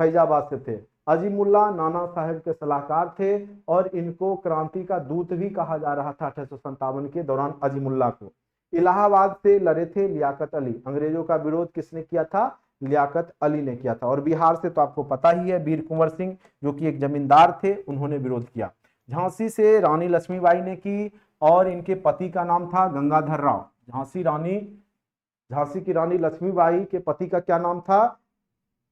फैजाबाद से थे। अजीमुल्ला नाना साहब के सलाहकार थे, और इनको क्रांति का दूत भी कहा जा रहा था 1857 के दौरान अजीमुल्ला को। इलाहाबाद से लड़े थे लियाकत अली। अंग्रेजों का विरोध किसने किया था? लियाकत अली ने किया था। और बिहार से तो आपको पता ही है, वीर कुंवर सिंह जो कि एक जमींदार थे, उन्होंने विरोध किया। झांसी से रानी लक्ष्मीबाई ने की, और इनके पति का नाम था गंगाधर राव। झांसी की रानी लक्ष्मीबाई के पति का क्या नाम था?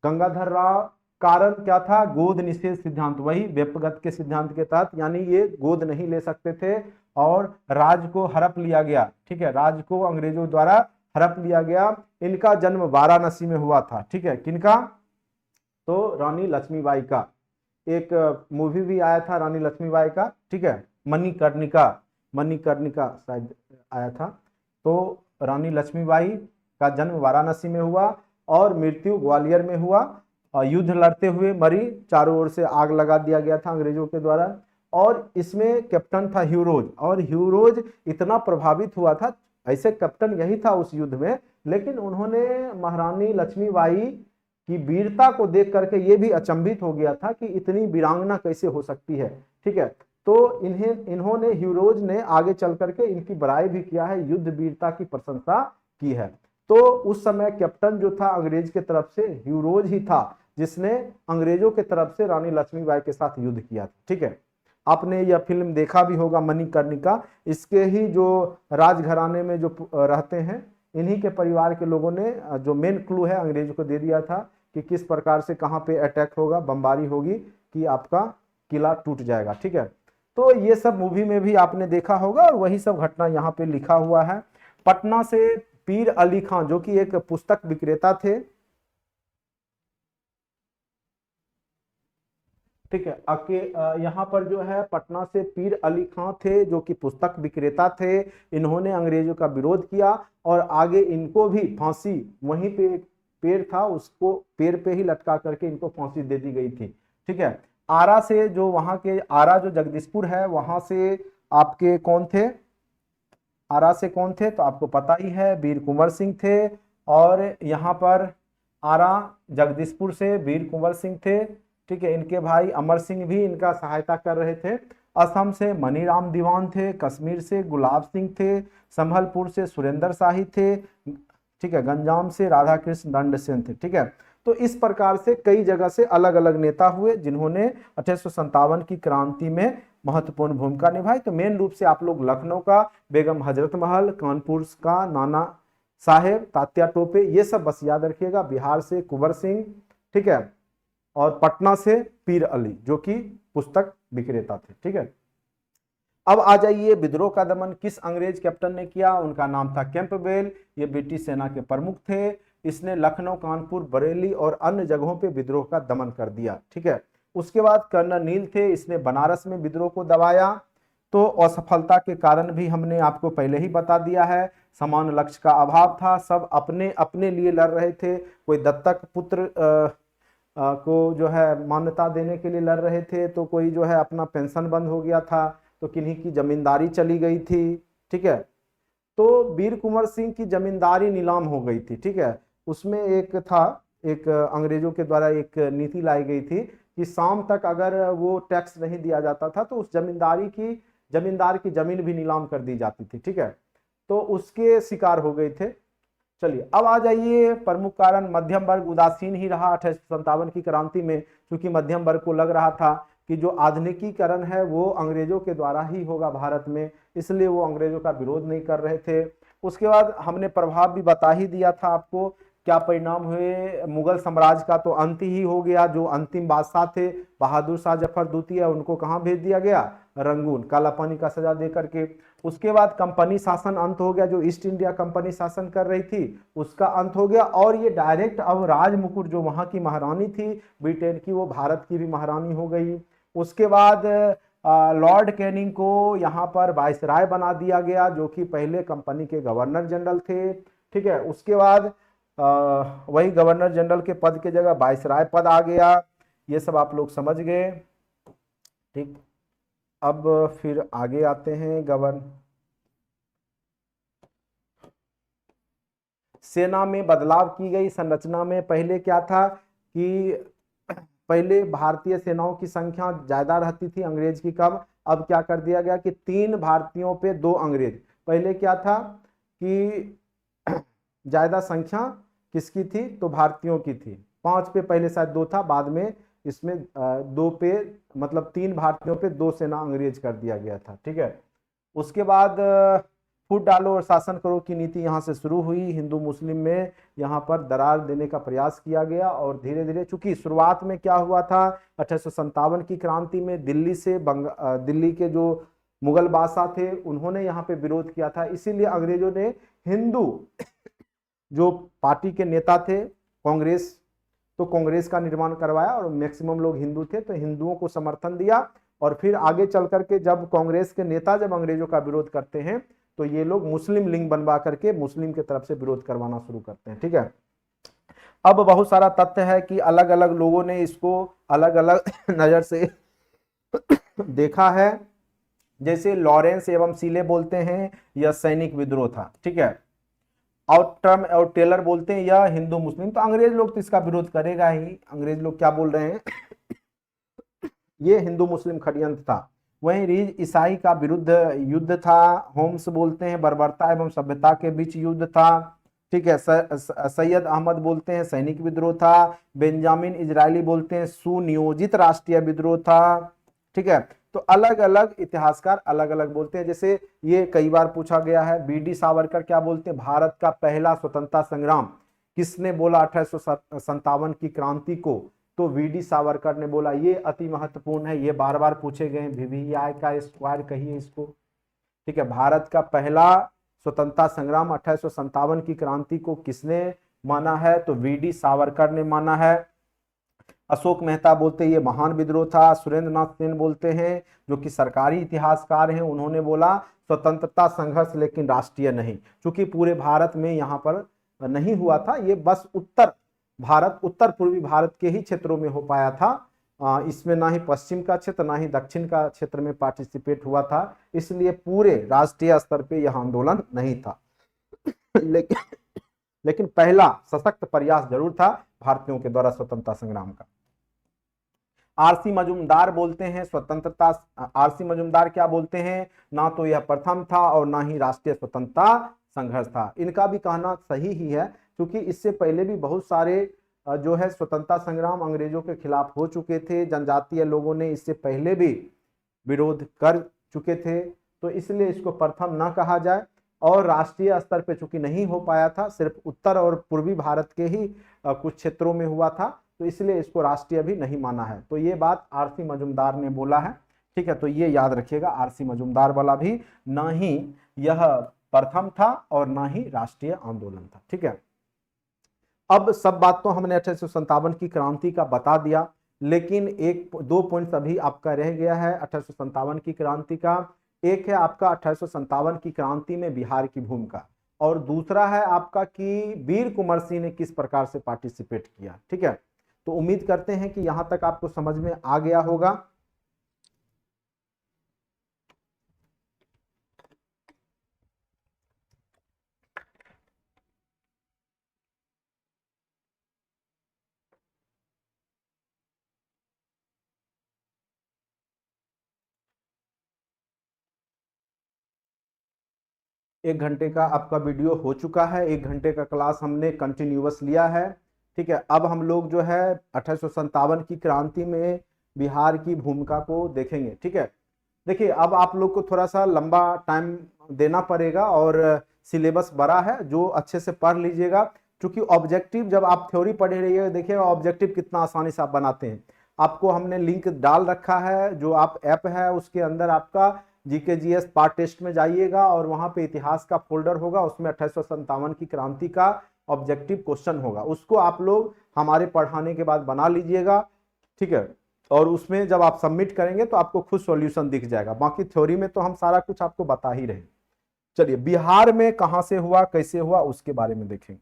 गंगाधर राव। कारण क्या था? गोद निषेध सिद्धांत, वही व्यपगत के सिद्धांत के तहत, यानी ये गोद नहीं ले सकते थे, और राज को हड़प लिया गया, ठीक है, राज को अंग्रेजों द्वारा हड़प लिया गया। इनका जन्म वाराणसी में हुआ था, ठीक है। किनका? तो रानी लक्ष्मीबाई का। एक मूवी भी आया था रानी लक्ष्मीबाई का, ठीक है, मणिकर्णिका, मणिकर्णिका शायद आया था। तो रानी लक्ष्मीबाई का जन्म वाराणसी में हुआ, और मृत्यु ग्वालियर में हुआ। युद्ध लड़ते हुए मरी, चारों ओर से आग लगा दिया गया था अंग्रेजों के द्वारा। और इसमें कैप्टन था ह्यूरोज, और ह्यूरोज इतना प्रभावित हुआ था, ऐसे कैप्टन यही था उस युद्ध में, लेकिन उन्होंने महारानी लक्ष्मीबाई की वीरता को देख करके ये भी अचंभित हो गया था कि इतनी वीरांगना कैसे हो सकती है, ठीक है। तो इन्होंने ह्यूरोज ने आगे चल करके इनकी बड़ाई भी किया है, युद्ध वीरता की प्रशंसा की है। तो उस समय कैप्टन जो था अंग्रेज के तरफ से ह्यूरोज ही था, जिसने अंग्रेजों के तरफ से रानी लक्ष्मीबाई के साथ युद्ध किया था, ठीक है। आपने यह फिल्म देखा भी होगा मणिकर्णिका। इसके ही जो राजघराने में जो रहते हैं, इन्हीं के परिवार के लोगों ने जो मेन क्लू है अंग्रेजों को दे दिया था कि किस प्रकार से कहाँ पे अटैक होगा, बमबारी होगी, कि आपका किला टूट जाएगा, ठीक है। तो ये सब मूवी में भी आपने देखा होगा, और वही सब घटना यहाँ पे लिखा हुआ है। पटना से पीर अली खां, जो कि एक पुस्तक विक्रेता थे, ठीक है, यहाँ पर जो है पटना से पीर अली खां थे, जो कि पुस्तक विक्रेता थे। इन्होंने अंग्रेजों का विरोध किया, और आगे इनको भी फांसी, वहीं पे एक पेड़ था, उसको पेड़ पे ही लटका करके इनको फांसी दे दी गई थी, ठीक है। आरा से, जो वहां के आरा जो जगदीशपुर है, वहां से आपके कौन थे? आरा से कौन थे? तो आपको पता ही है, वीर कुंवर सिंह थे। और यहाँ पर आरा जगदीशपुर से वीर कुंवर सिंह थे, ठीक है। इनके भाई अमर सिंह भी इनका सहायता कर रहे थे। असम से मनीराम दीवान थे, कश्मीर से गुलाब सिंह थे, संभलपुर से सुरेंद्र शाही थे, ठीक है, गंजाम से राधा कृष्ण दंड सेन थे, ठीक है। तो इस प्रकार से कई जगह से अलग अलग नेता हुए, जिन्होंने 1857 की क्रांति में महत्वपूर्ण भूमिका निभाई। तो मेन रूप से आप लोग लखनऊ का बेगम हजरत महल, कानपुर का नाना साहेब, तात्या टोपे, ये सब बस याद रखिएगा। बिहार से कुंवर सिंह, ठीक है, और पटना से पीर अली, जो कि पुस्तक विक्रेता थे, ठीक है। अब आ जाइए, विद्रोह का दमन किस अंग्रेज कैप्टन ने किया? उनका नाम था कैंपबेल। ये ब्रिटिश सेना के प्रमुख थे। इसने लखनऊ, कानपुर, बरेली और अन्य जगहों पे विद्रोह का दमन कर दिया, ठीक है। उसके बाद कर्नल नील थे, इसने बनारस में विद्रोह को दबाया। तो असफलता के कारण भी हमने आपको पहले ही बता दिया है, समान लक्ष्य का अभाव था, सब अपने अपने लिए लड़ रहे थे। कोई दत्तक पुत्र को जो है मान्यता देने के लिए लड़ रहे थे, तो कोई जो है अपना पेंशन बंद हो गया था, तो किन्हीं की जमींदारी चली गई थी, ठीक है। तो वीर कुंवर सिंह की जमींदारी नीलाम हो गई थी, ठीक है। उसमें एक था, एक अंग्रेजों के द्वारा एक नीति लाई गई थी कि शाम तक अगर वो टैक्स नहीं दिया जाता था तो उस जमींदार की जमीन भी नीलाम कर दी जाती थी, ठीक है। तो उसके शिकार हो गए थे, चलिए अब आ जाइए प्रमुख कारण, मध्यम वर्ग उदासीन ही रहा 1857 की क्रांति में, क्योंकि मध्यम वर्ग को लग रहा था कि जो आधुनिकीकरण है वो अंग्रेजों के द्वारा ही होगा भारत में, इसलिए वो अंग्रेजों का विरोध नहीं कर रहे थे। उसके बाद हमने प्रभाव भी बता ही दिया था आपको, क्या परिणाम हुए, मुगल साम्राज्य का तो अंत ही हो गया। जो अंतिम बादशाह थे बहादुर शाह जफर द्वितीय, उनको कहाँ भेज दिया गया, रंगून, काला पानी का सजा दे करके। उसके बाद कंपनी शासन अंत हो गया, जो ईस्ट इंडिया कंपनी शासन कर रही थी उसका अंत हो गया, और ये डायरेक्ट अब राज मुकुट जो वहां की महारानी थी ब्रिटेन की, वो भारत की भी महारानी हो गई। उसके बाद लॉर्ड कैनिंग को यहाँ पर वायसराय बना दिया गया, जो कि पहले कंपनी के गवर्नर जनरल थे। ठीक है, उसके बाद वही गवर्नर जनरल के पद के जगह वायसराय पद आ गया। ये सब आप लोग समझ गए। ठीक, अब फिर आगे आते हैं सेना में बदलाव की गई संरचना में। पहले क्या था कि पहले भारतीय सेनाओं की संख्या ज्यादा रहती थी, अंग्रेज की कम। अब क्या कर दिया गया कि 3 भारतीयों पे 2 अंग्रेज। पहले क्या था कि ज्यादा संख्या किसकी थी, तो भारतीयों की थी। 5 पे पहले शायद 2 था, बाद में इसमें 2 पे, मतलब 3 भारतीयों पे 2 सेना अंग्रेज कर दिया गया था। ठीक है, उसके बाद फूट डालो और शासन करो की नीति यहाँ से शुरू हुई। हिंदू मुस्लिम में यहाँ पर दरार देने का प्रयास किया गया, और धीरे धीरे, चूंकि शुरुआत में क्या हुआ था, 1857 की क्रांति में दिल्ली के जो मुगल बादशाह थे उन्होंने यहाँ पे विरोध किया था, इसीलिए अंग्रेजों ने हिंदू जो पार्टी के नेता थे कांग्रेस, तो कांग्रेस का निर्माण करवाया, और मैक्सिमम लोग हिंदू थे तो हिंदुओं को समर्थन दिया। और फिर आगे चल करके जब कांग्रेस के नेता जब अंग्रेजों का विरोध करते हैं तो ये लोग मुस्लिम लिंग बनवा करके मुस्लिम की तरफ से विरोध करवाना शुरू करते हैं। ठीक है, अब बहुत सारा तथ्य है कि अलग अलग लोगों ने इसको अलग अलग नजर से देखा है। जैसे लॉरेंस एवं सीले बोलते हैं यह सैनिक विद्रोह था। ठीक है, और ट्रम और टेलर बोलते हैं यह हिंदू मुस्लिम। तो अंग्रेज लोग तो इसका विरोध करेगा ही। अंग्रेज लोग क्या बोल रहे हैं, ये हिंदू मुस्लिम षड्यंत्र था। वहीं रीज ईसाई का विरुद्ध युद्ध था। होम्स बोलते हैं बर्बरता एवं सभ्यता के बीच युद्ध था। ठीक है, सैयद अहमद बोलते हैं सैनिक विद्रोह था। बेंजामिन इजरायली बोलते हैं सुनियोजित राष्ट्रीय विद्रोह था। ठीक है, तो अलग अलग इतिहासकार अलग अलग बोलते हैं। जैसे ये कई बार पूछा गया है, बीडी सावरकर क्या बोलते हैं, भारत का पहला स्वतंत्रता संग्राम किसने बोला 1857 की क्रांति को, तो वीडी सावरकर ने बोला। ये अति महत्वपूर्ण है, ये बार बार पूछे गए, वीवीआई का स्क्वायर कहिए इसको। ठीक है, भारत का पहला स्वतंत्रता संग्राम 1857 की क्रांति को किसने माना है, तो वीडी सावरकर ने माना है। अशोक मेहता बोलते हैं ये महान विद्रोह था। सुरेंद्र नाथ सेन बोलते हैं, जो कि सरकारी इतिहासकार हैं, उन्होंने बोला स्वतंत्रता संघर्ष लेकिन राष्ट्रीय नहीं, क्योंकि पूरे भारत में यहाँ पर नहीं हुआ था, ये बस उत्तर पूर्वी भारत के ही क्षेत्रों में हो पाया था। इसमें ना ही पश्चिम का क्षेत्र ना ही दक्षिण का क्षेत्र में पार्टिसिपेट हुआ था, इसलिए पूरे राष्ट्रीय स्तर पे यह आंदोलन नहीं था। लेकिन लेकिन पहला सशक्त प्रयास जरूर था भारतीयों के द्वारा स्वतंत्रता संग्राम का। आरसी मजूमदार बोलते हैं स्वतंत्रता, आरसी मजूमदार क्या बोलते हैं, ना तो यह प्रथम था और ना ही राष्ट्रीय स्वतंत्रता संघर्ष था। इनका भी कहना सही ही है, क्योंकि इससे पहले भी बहुत सारे जो है स्वतंत्रता संग्राम अंग्रेजों के खिलाफ हो चुके थे। जनजातीय लोगों ने इससे पहले भी विरोध कर चुके थे, तो इसलिए इसको प्रथम ना कहा जाए। और राष्ट्रीय स्तर पे चूंकि नहीं हो पाया था, सिर्फ उत्तर और पूर्वी भारत के ही कुछ क्षेत्रों में हुआ था, तो इसलिए इसको राष्ट्रीय भी नहीं माना है। तो ये बात आरसी मजूमदार ने बोला है। ठीक है, तो ये याद रखिएगा, आरसी मजूमदार वाला भी, ना ही यह प्रथम था और ना ही राष्ट्रीय आंदोलन था। ठीक है, अब सब बात तो हमने 1857 की क्रांति का बता दिया, लेकिन एक दो पॉइंट अभी आपका रह गया है 1857 की क्रांति का। एक है आपका 1857 की क्रांति में बिहार की भूमिका, और दूसरा है आपका कि वीर कुंवर सिंह ने किस प्रकार से पार्टिसिपेट किया। ठीक है, तो उम्मीद करते हैं कि यहां तक आपको समझ में आ गया होगा। 1 घंटे का आपका वीडियो हो चुका है, 1 घंटे का क्लास हमने कंटिन्यूअस लिया है। ठीक है, अब हम लोग जो है 1857 की क्रांति में बिहार की भूमिका को देखेंगे। ठीक है, देखिए अब आप लोग को थोड़ा सा लंबा टाइम देना पड़ेगा और सिलेबस बड़ा है, जो अच्छे से पढ़ लीजिएगा, क्योंकि ऑब्जेक्टिव जब आप थ्योरी पढ़े रहिएगा देखिएगा ऑब्जेक्टिव कितना आसानी से आप बनाते हैं। आपको हमने लिंक डाल रखा है, जो आप ऐप है उसके अंदर आपका जीके जीएस पार्ट टेस्ट में जाइएगा और वहां पे इतिहास का फोल्डर होगा, उसमें 1857 की क्रांति का ऑब्जेक्टिव क्वेश्चन होगा, उसको आप लोग हमारे पढ़ाने के बाद बना लीजिएगा। ठीक है, और उसमें जब आप सबमिट करेंगे तो आपको खुद सॉल्यूशन दिख जाएगा। बाकी थ्योरी में तो हम सारा कुछ आपको बता ही रहे। चलिए, बिहार में कहां से हुआ, कैसे हुआ, उसके बारे में देखेंगे।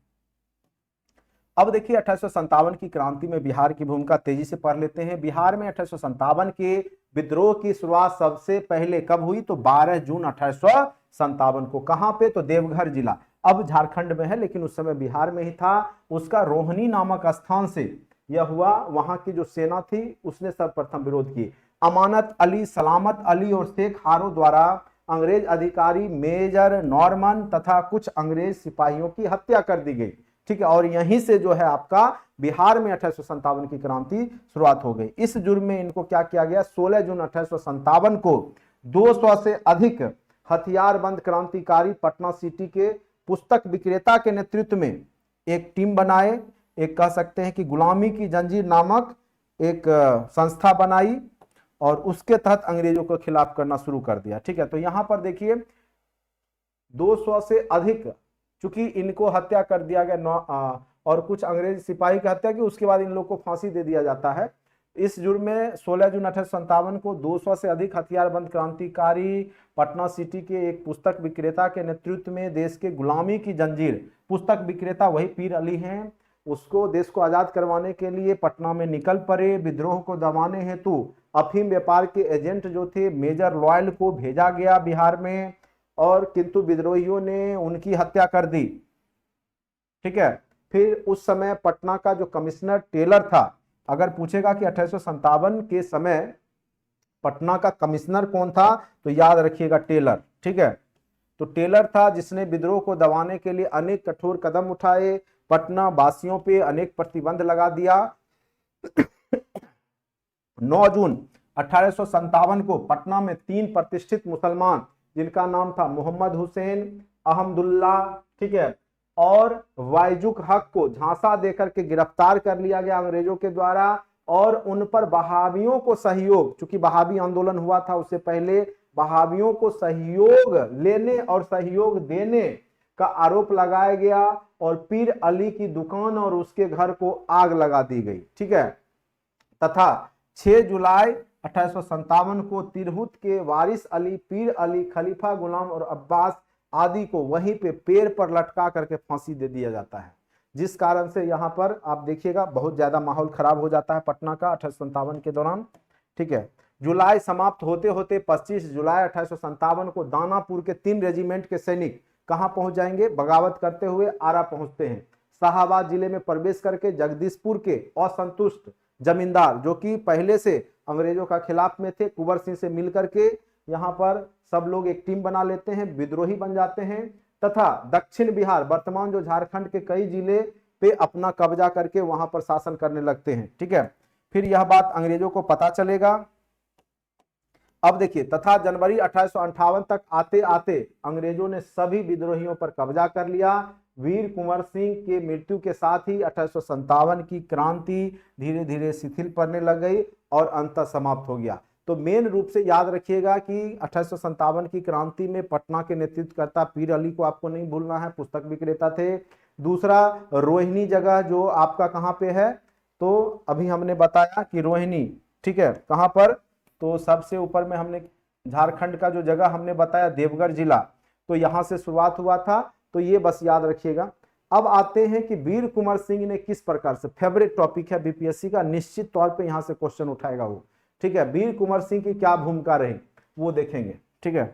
अब देखिए 1857 की क्रांति में बिहार की भूमिका तेजी से पढ़ लेते हैं। बिहार में 1857 के विद्रोह की शुरुआत सबसे पहले कब हुई, तो 12 जून 1857 को। कहां पे, तो देवघर जिला, अब झारखंड में है लेकिन उस समय बिहार में ही था। उसका रोहनी नामक स्थान से यह हुआ। वहां की जो सेना थी उसने सर्वप्रथम विरोध किए। अमानत अली, सलामत अली और शेख हारो द्वारा अंग्रेज अधिकारी मेजर नॉर्मन तथा कुछ अंग्रेज सिपाहियों की हत्या कर दी गई। ठीक है, और यहीं से जो है आपका बिहार में 1857 की क्रांति शुरुआत हो गई। इस जुर्म में इनको क्या किया गया, 16 जून 1857 को 200 से अधिक हथियारबंद क्रांतिकारी पटना सिटी के पुस्तक विक्रेता के नेतृत्व में एक टीम बनाए। एक कह सकते हैं कि गुलामी की जंजीर नामक एक संस्था बनाई और उसके तहत अंग्रेजों के खिलाफ करना शुरू कर दिया। ठीक है, तो यहां पर देखिए 200 से अधिक, चूंकि इनको हत्या कर दिया गया और कुछ अंग्रेज सिपाही की हत्या की, उसके बाद इन लोग को फांसी दे दिया जाता है। इस जुर्म में 16 जून 1857 को 200 से अधिक हथियारबंद क्रांतिकारी पटना सिटी के एक पुस्तक विक्रेता के नेतृत्व में देश के गुलामी की जंजीर, पुस्तक विक्रेता वही पीर अली हैं, उसको देश को आजाद करवाने के लिए पटना में निकल पड़े। विद्रोह को दबाने हेतु अफीम व्यापार के एजेंट जो थे मेजर लॉयल को भेजा गया बिहार में, और किंतु विद्रोहियों ने उनकी हत्या कर दी। ठीक है, फिर उस समय पटना का जो कमिश्नर टेलर था, अगर पूछेगा कि 1857 के समय पटना का कमिश्नर कौन था, तो याद रखिएगा टेलर। ठीक है, तो टेलर था जिसने विद्रोह को दबाने के लिए अनेक कठोर कदम उठाए, पटना वासियों पे अनेक प्रतिबंध लगा दिया। 9 जून 1857 को पटना में 3 प्रतिष्ठित मुसलमान, जिनका नाम था मोहम्मद हुसैन, अहमदुल्ला, ठीक है, और वाइजुक हक को झांसा देकर के गिरफ्तार कर लिया गया अंग्रेजों के द्वारा, और उन पर बहावियों को सहयोग, चूंकि बहावी आंदोलन हुआ था उससे पहले, बहावियों को सहयोग लेने और सहयोग देने का आरोप लगाया गया, और पीर अली की दुकान और उसके घर को आग लगा दी गई। ठीक है, तथा 6 जुलाई 1857 को तिरहुत के वारिस अली, पीर अली, खलीफा गुलाम और अब्बास आदि को वहीं पे पेड़ पर लटका करके फांसी दे दिया जाता है, जिस कारण से यहाँ पर आप देखिएगा बहुत ज्यादा माहौल खराब हो जाता है पटना का 1857 के दौरान। ठीक है, जुलाई समाप्त होते होते 25 जुलाई 1857 को दानापुर के 3 रेजिमेंट के सैनिक कहां पहुंच जाएंगे, बगावत करते हुए आरा पहुंचते हैं। शाहाबाद जिले में प्रवेश करके जगदीशपुर के असंतुष्ट जमींदार, जो कि पहले से अंग्रेजों का खिलाफ में थे, कुंवर सिंह से मिलकर के यहाँ पर सब लोग एक टीम बना लेते हैं, विद्रोही बन जाते हैं, तथा दक्षिण बिहार, वर्तमान जो झारखंड के कई जिले पे अपना कब्जा करके वहां पर शासन करने लगते हैं। ठीक है, फिर यह बात अंग्रेजों को पता चलेगा। अब देखिए, तथा जनवरी 1858 तक आते आते अंग्रेजों ने सभी विद्रोहियों पर कब्जा कर लिया। वीर कुंवर सिंह के मृत्यु के साथ ही 1857 की क्रांति धीरे धीरे शिथिल पड़ने लग गई और अंत समाप्त हो गया। तो मेन रूप से याद रखिएगा कि 1857 की क्रांति में पटना के नेतृत्वकर्ता पीर अली को आपको नहीं भूलना है, पुस्तक विक्रेता थे। दूसरा, रोहिणी जगह जो आपका कहाँ पे है, तो अभी हमने बताया कि रोहिणी, ठीक है, कहाँ पर, तो सबसे ऊपर में हमने झारखंड का जो जगह हमने बताया देवघर जिला, तो यहां से शुरुआत हुआ था, तो ये बस याद रखिएगा। अब आते हैं कि वीर कुंवर सिंह ने किस प्रकार से, फेवरेट टॉपिक है बीपीएससी का, निश्चित तौर पे यहां से क्वेश्चन उठाएगा वो। ठीक है, वीर कुंवर सिंह की क्या भूमिका रही वो देखेंगे। ठीक है,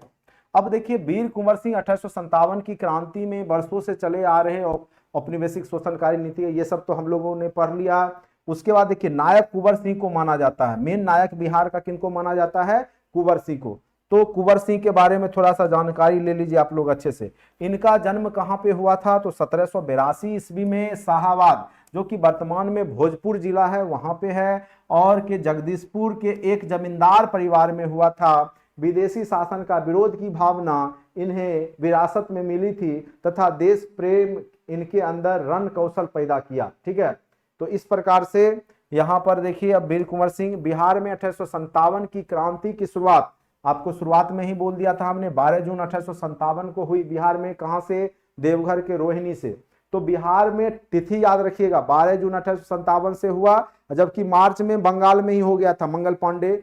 अब देखिए वीर कुंवर सिंह 1857 की क्रांति में वर्षों से चले आ रहे औपनिवेशिक शोषणकारी नीति, ये सब तो हम लोगों ने पढ़ लिया। उसके बाद देखिए नायक कुंवर सिंह को माना जाता है, मेन नायक बिहार का किनको माना जाता है, कुंवर सिंह को। तो कुंवर सिंह के बारे में थोड़ा सा जानकारी ले लीजिए आप लोग अच्छे से। इनका जन्म कहाँ पे हुआ था, तो 1782 ईस्वी में शाहाबाद, जो कि वर्तमान में भोजपुर जिला है, वहां पे है। और के जगदीशपुर के एक जमींदार परिवार में हुआ था। विदेशी शासन का विरोध की भावना इन्हें विरासत में मिली थी तथा देश प्रेम इनके अंदर रण कौशल पैदा किया। ठीक है, तो इस प्रकार से यहाँ पर देखिए, अब वीर कुंवर सिंह बिहार में 1857 की क्रांति की शुरुआत, आपको शुरुआत में ही बोल दिया था हमने, 12 जून 1857 को हुई बिहार में। कहां से, देवघर के रोहिणी से। तो बिहार में तिथि याद रखिएगा, 12 जून 1857 से हुआ, जबकि मार्च में बंगाल में ही हो गया था। मंगल पांडे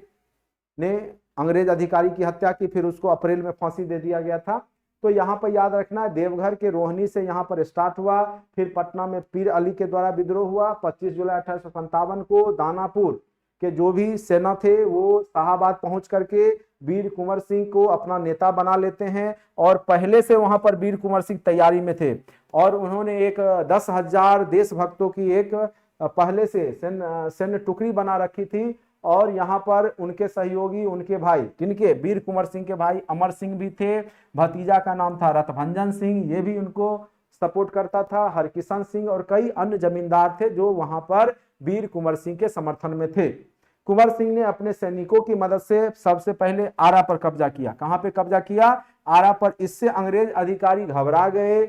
ने अंग्रेज अधिकारी की हत्या की, फिर उसको अप्रैल में फांसी दे दिया गया था। तो यहाँ पर याद रखना है, देवघर के रोहिणी से यहाँ पर स्टार्ट हुआ, फिर पटना में पीर अली के द्वारा विद्रोह हुआ। 25 जुलाई 1857 को दानापुर के जो भी सेना थे वो शाहाबाद पहुंच करके वीर कुंवर सिंह को अपना नेता बना लेते हैं। और पहले से वहां पर वीर कुंवर सिंह तैयारी में थे, और उन्होंने एक 10,000 देशभक्तों की एक पहले से सैन्य टुकड़ी बना रखी थी। और यहाँ पर उनके सहयोगी, उनके भाई, किनके, वीर कुंवर सिंह के भाई अमर सिंह भी थे। भतीजा का नाम था रतभंजन सिंह, ये भी उनको सपोर्ट करता था। हरकिशन सिंह और कई अन्य जमींदार थे जो वहां पर वीर कुंवर सिंह के समर्थन में थे। कुंवर सिंह ने अपने सैनिकों की मदद से सबसे पहले आरा पर कब्जा किया। कहां पे कब्जा किया, आरा पर। इससे अंग्रेज अधिकारी घबरा गए।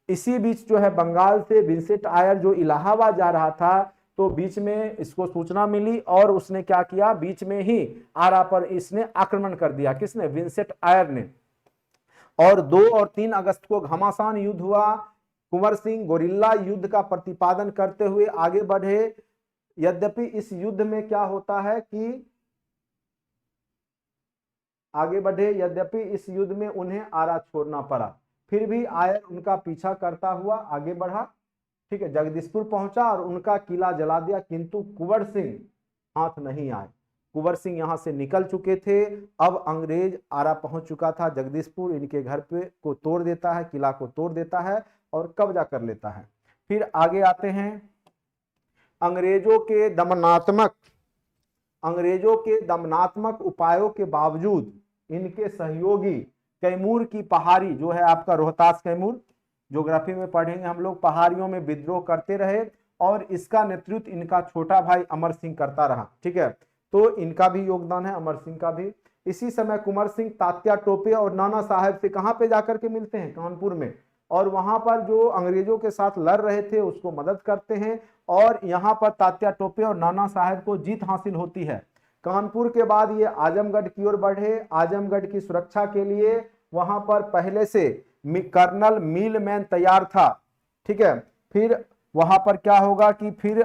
इसी बीच जो है बंगाल से विंसेंट आयर जो इलाहाबाद जा रहा था, तो बीच में इसको सूचना मिली और उसने क्या किया, बीच में ही आरा पर इसने आक्रमण कर दिया। किसने, विंसेंट आयर ने। और 2 और 3 अगस्त को घमासान युद्ध हुआ। कुंवर सिंह गोरिल्ला युद्ध का प्रतिपादन करते हुए आगे बढ़े। यद्यपि इस युद्ध में क्या होता है कि आगे बढ़े, यद्यपि इस युद्ध में उन्हें आरा छोड़ना पड़ा, फिर भी आयर उनका पीछा करता हुआ आगे बढ़ा। ठीक है, जगदीशपुर पहुंचा और उनका किला जला दिया, किंतु कुंवर सिंह हाथ नहीं आए। कुंवर सिंह यहां से निकल चुके थे। अब अंग्रेज आरा पहुंच चुका था। जगदीशपुर इनके घर पे को तोड़ देता है, किला को तोड़ देता है और कब्जा कर लेता है। फिर आगे आते हैं, अंग्रेजों के दमनात्मक उपायों के बावजूद इनके सहयोगी कैमूर की पहाड़ी, जो है आपका रोहतास कैमूर, ज्योग्राफी में पढ़ेंगे हम लोग, पहाड़ियों में विद्रोह करते रहे। और इसका नेतृत्व इनका छोटा भाई अमर सिंह करता रहा। ठीक है, तो इनका भी योगदान है, अमर सिंह का भी। इसी समय कुंवर सिंह तात्या टोपे और नाना साहब से कहां पे जाकर के मिलते हैं, कानपुर में। और वहां पर जो अंग्रेजों के साथ लड़ रहे थे उसको मदद करते हैं। और यहाँ पर तात्या टोपे और नाना साहब को जीत हासिल होती है। कानपुर के बाद ये आजमगढ़ की ओर बढ़े। आजमगढ़ की सुरक्षा के लिए वहां पर पहले से कर्नल मिलमैन तैयार था। ठीक है, फिर वहां पर क्या होगा कि फिर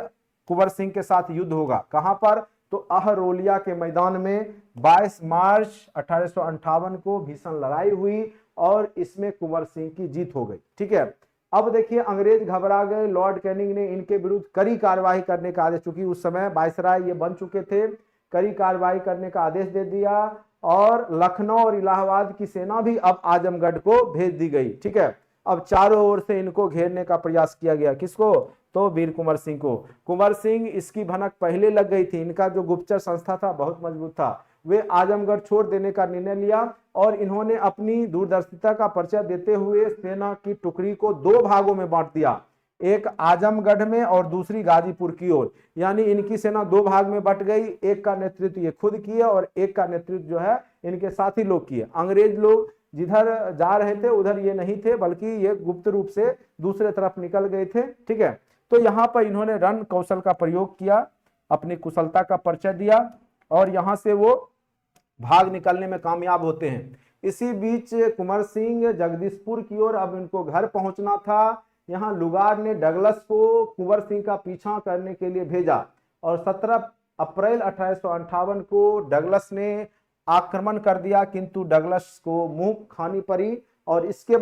कुंवर सिंह के साथ युद्ध होगा। कहां पर, तो अहरोलिया के मैदान में 22 मार्च 1858 को भीषण लड़ाई हुई और इसमें कुंवर सिंह की जीत हो गई। ठीक है, अब देखिए अंग्रेज घबरा गए। लॉर्ड कैनिंग ने इनके विरुद्ध कड़ी कार्रवाई करने का आदेश, चूंकि उस समय वायसराय ये बन चुके थे, कड़ी कार्रवाई करने का आदेश दे दिया। और लखनऊ और इलाहाबाद की सेना भी अब आजमगढ़ को भेज दी गई। ठीक है, अब चारों ओर से इनको घेरने का प्रयास किया गया। किसको, तो वीर कुंवर सिंह को। कुंवर सिंह इसकी भनक पहले लग गई थी, इनका जो गुप्तचर संस्था था बहुत मजबूत था। वे आजमगढ़ छोड़ देने का निर्णय लिया और इन्होंने अपनी दूरदर्शिता का परिचय देते हुए सेना की टुकड़ी को 2 भागों में बांट दिया, एक आजमगढ़ में और दूसरी गाजीपुर की ओर। यानी इनकी सेना 2 भाग में बट गई। एक का नेतृत्व ये खुद किए और एक का नेतृत्व जो है इनके साथी लोग किए। अंग्रेज लोग जिधर जा रहे थे उधर ये नहीं थे, बल्कि ये गुप्त रूप से दूसरे तरफ निकल गए थे। ठीक है, तो यहाँ पर इन्होंने रण कौशल का प्रयोग किया, अपनी कुशलता का परिचय दिया और यहाँ से वो भाग निकलने में कामयाब होते हैं। इसी बीच कुंवर सिंह जगदीशपुर की ओर अब इनको घर पहुंचना था। यहाँ लुगार ने डगलस को कुंवर सिंह का पीछा करने के लिए भेजा और 17 अप्रैल 1858 को डगलस ने आक्रमण कर दिया, किंतु डगलस को मुंह खानी पड़ी। और इसके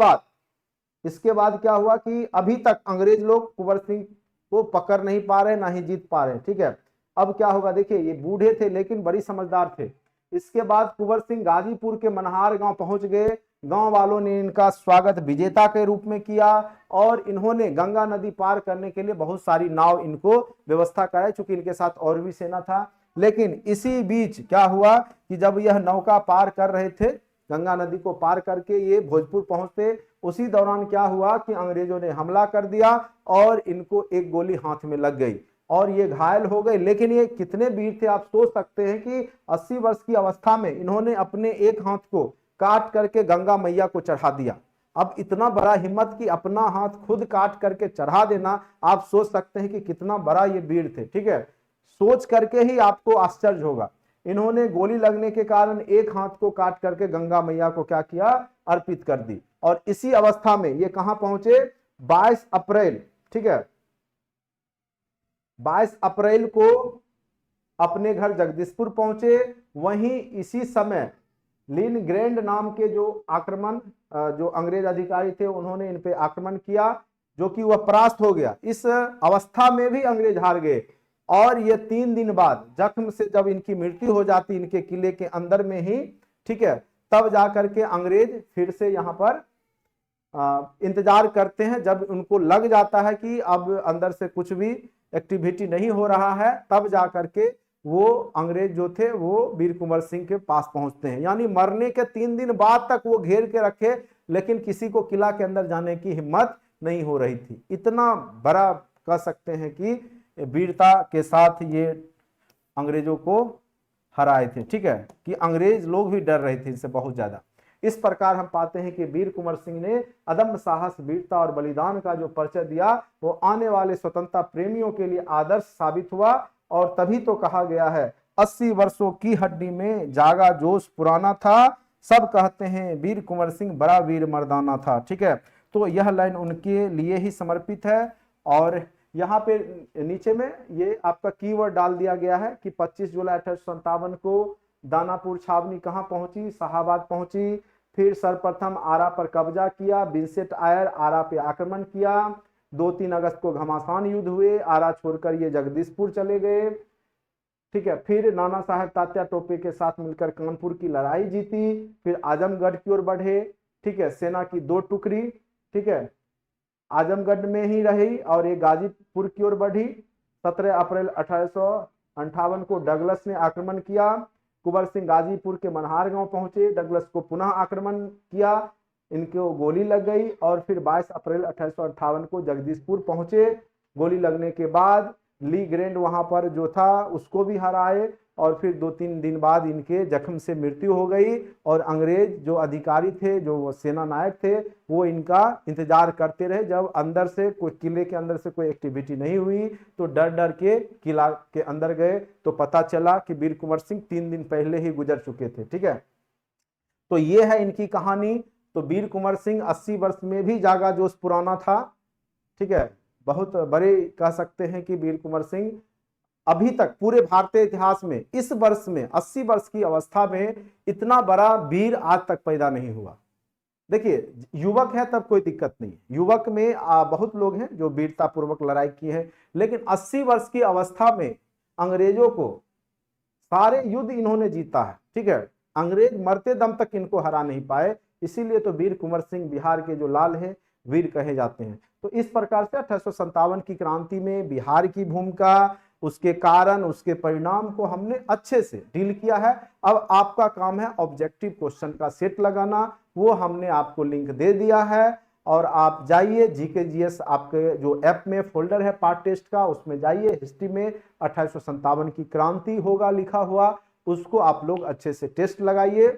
बाद क्या हुआ कि अभी तक अंग्रेज लोग कुंवर सिंह को पकड़ नहीं पा रहे, ना ही जीत पा रहे। ठीक है, अब क्या होगा, देखिए ये बूढ़े थे लेकिन बड़ी समझदार थे। इसके बाद कुंवर सिंह गाजीपुर के मनहार गांव पहुंच गए। गांव वालों ने इनका स्वागत विजेता के रूप में किया और इन्होंने गंगा नदी पार करने के लिए बहुत सारी नाव इनको व्यवस्था कराई, चूंकि इनके साथ और भी सेना था। लेकिन इसी बीच क्या हुआ कि जब यह नौका पार कर रहे थे, गंगा नदी को पार करके ये भोजपुर पहुंचते, उसी दौरान क्या हुआ कि अंग्रेजों ने हमला कर दिया और इनको एक गोली हाथ में लग गई और ये घायल हो गए। लेकिन ये कितने वीर थे, आप सोच सकते हैं कि 80 वर्ष की अवस्था में इन्होंने अपने एक हाथ को काट करके गंगा मैया को चढ़ा दिया। अब इतना बड़ा हिम्मत कि अपना हाथ खुद काट करके चढ़ा देना, आप सोच सकते हैं कि कितना बड़ा ये वीर थे। ठीक है, सोच करके ही आपको आश्चर्य होगा। इन्होंने गोली लगने के कारण एक हाथ को काट करके गंगा मैया को क्या किया, अर्पित कर दी। और इसी अवस्था में ये कहां पहुंचे, 22 अप्रैल, ठीक है, 22 अप्रैल को अपने घर जगदीशपुर पहुंचे। वहीं इसी समय लिन ग्रैंड नाम के जो आक्रमण, जो अंग्रेज अधिकारी थे, उन्होंने इन पे आक्रमण किया, जो कि वह परास्त हो गया। इस अवस्था में भी अंग्रेज हार गए और ये 3 दिन बाद जख्म से जब इनकी मृत्यु हो जाती इनके किले के अंदर में ही, ठीक है, तब जाकर के अंग्रेज फिर से यहाँ पर इंतजार करते हैं। जब उनको लग जाता है कि अब अंदर से कुछ भी एक्टिविटी नहीं हो रहा है, तब जाकर के वो अंग्रेज जो थे वो वीर कुंवर सिंह के पास पहुंचते हैं। यानी मरने के 3 दिन बाद तक वो घेर के रखे, लेकिन किसी को किला के अंदर जाने की हिम्मत नहीं हो रही थी। इतना बड़ा कह सकते हैं कि वीरता के साथ ये अंग्रेजों को हराए थे। ठीक है, कि अंग्रेज लोग भी डर रहे थे इनसे बहुत ज्यादा। इस प्रकार हम पाते हैं कि वीर कुंवर सिंह ने अदम्य साहस, वीरता और बलिदान का जो परिचय दिया, वो आने वाले स्वतंत्रता प्रेमियों के लिए आदर्श साबित हुआ। और तभी तो कहा गया है, 80 वर्षों की हड्डी में जागा जोश पुराना था, सब कहते हैं वीर कुंवर सिंह बड़ा वीर मर्दाना था। ठीक है, तो यह लाइन उनके लिए ही समर्पित है। और यहाँ पे नीचे में ये आपका कीवर्ड डाल दिया गया है कि 25 जुलाई 1857 को दानापुर छावनी कहाँ पहुंची, शाहाबाद पहुंची। फिर सर्वप्रथम आरा पर कब्जा किया, विंसेंट आयर आरा पे आक्रमण किया। 2-3 अगस्त को घमासान युद्ध हुए, आरा छोड़कर ये जगदीशपुर चले गए। ठीक है, फिर नाना साहेब तात्या टोपे के साथ मिलकर कानपुर की लड़ाई जीती। फिर आजमगढ़ की ओर बढ़े। ठीक है, सेना की 2 टुकड़ी, ठीक है, आजमगढ़ में ही रही और ये गाजीपुर की ओर बढ़ी। 17 अप्रैल 1858 को डगलस ने आक्रमण किया। कुंवर सिंह गाजीपुर के मनहार गांव पहुंचे, डगलस को पुनः आक्रमण किया, इनको गोली लग गई। और फिर 22 अप्रैल 1858 को जगदीशपुर पहुंचे। गोली लगने के बाद ली ग्रैंड वहां पर जो था उसको भी हराए और फिर 2-3 दिन बाद इनके जख्म से मृत्यु हो गई। और अंग्रेज जो अधिकारी थे, जो सेना नायक थे, वो इनका इंतजार करते रहे। जब अंदर से कोई किले के अंदर से कोई एक्टिविटी नहीं हुई तो डर डर के किला के अंदर गए, तो पता चला कि वीर कुंवर सिंह 3 दिन पहले ही गुजर चुके थे। ठीक है, तो ये है इनकी कहानी। तो वीर कुंवर सिंह 80 वर्ष में भी जागा जोश पुराना था। ठीक है, बहुत बड़े कह सकते हैं कि वीर कुंवर सिंह अभी तक पूरे भारतीय इतिहास में इस वर्ष में 80 वर्ष की अवस्था में इतना बड़ा वीर आज तक पैदा नहीं हुआ। देखिए, युवक है तब कोई दिक्कत नहीं, युवक में बहुत लोग हैं जो वीरता पूर्वक लड़ाई की है, लेकिन 80 वर्ष की अवस्था में अंग्रेजों को सारे युद्ध इन्होंने जीता है। ठीक है, अंग्रेज मरते दम तक इनको हरा नहीं पाए, इसीलिए तो वीर कुंवर सिंह बिहार के जो लाल हैं, वीर कहे जाते हैं। तो इस प्रकार से 1857 की क्रांति में बिहार की भूमिका, उसके कारण, उसके परिणाम को हमने अच्छे से डील किया है। अब आपका काम है ऑब्जेक्टिव क्वेश्चन का सेट लगाना, वो हमने आपको लिंक दे दिया है। और आप जाइए जीके जीएस, आपके जो ऐप में फोल्डर है पार्ट टेस्ट का, उसमें जाइए, हिस्ट्री में 1857 की क्रांति होगा लिखा हुआ, उसको आप लोग अच्छे से टेस्ट लगाइए।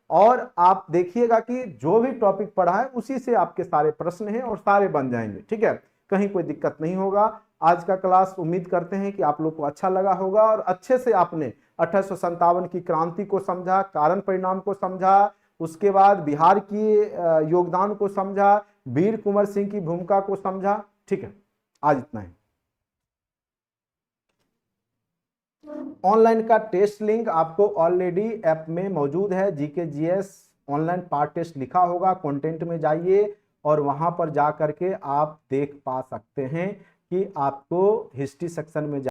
और आप देखिएगा कि जो भी टॉपिक पढ़ा है उसी से आपके सारे प्रश्न हैं और सारे बन जाएंगे। ठीक है, कहीं कोई दिक्कत नहीं होगा। आज का क्लास उम्मीद करते हैं कि आप लोग को अच्छा लगा होगा और अच्छे से आपने 1857 की क्रांति को समझा, कारण परिणाम को समझा, उसके बाद बिहार की योगदान को समझा, वीर कुंवर सिंह की भूमिका को समझा। ठीक है, आज इतना ही। ऑनलाइन का टेस्ट लिंक आपको ऑलरेडी ऐप में मौजूद है, GK GS online part test लिखा होगा, कंटेंट में जाइए और वहां पर जा करके आप देख पा सकते हैं कि आपको हिस्ट्री सेक्शन में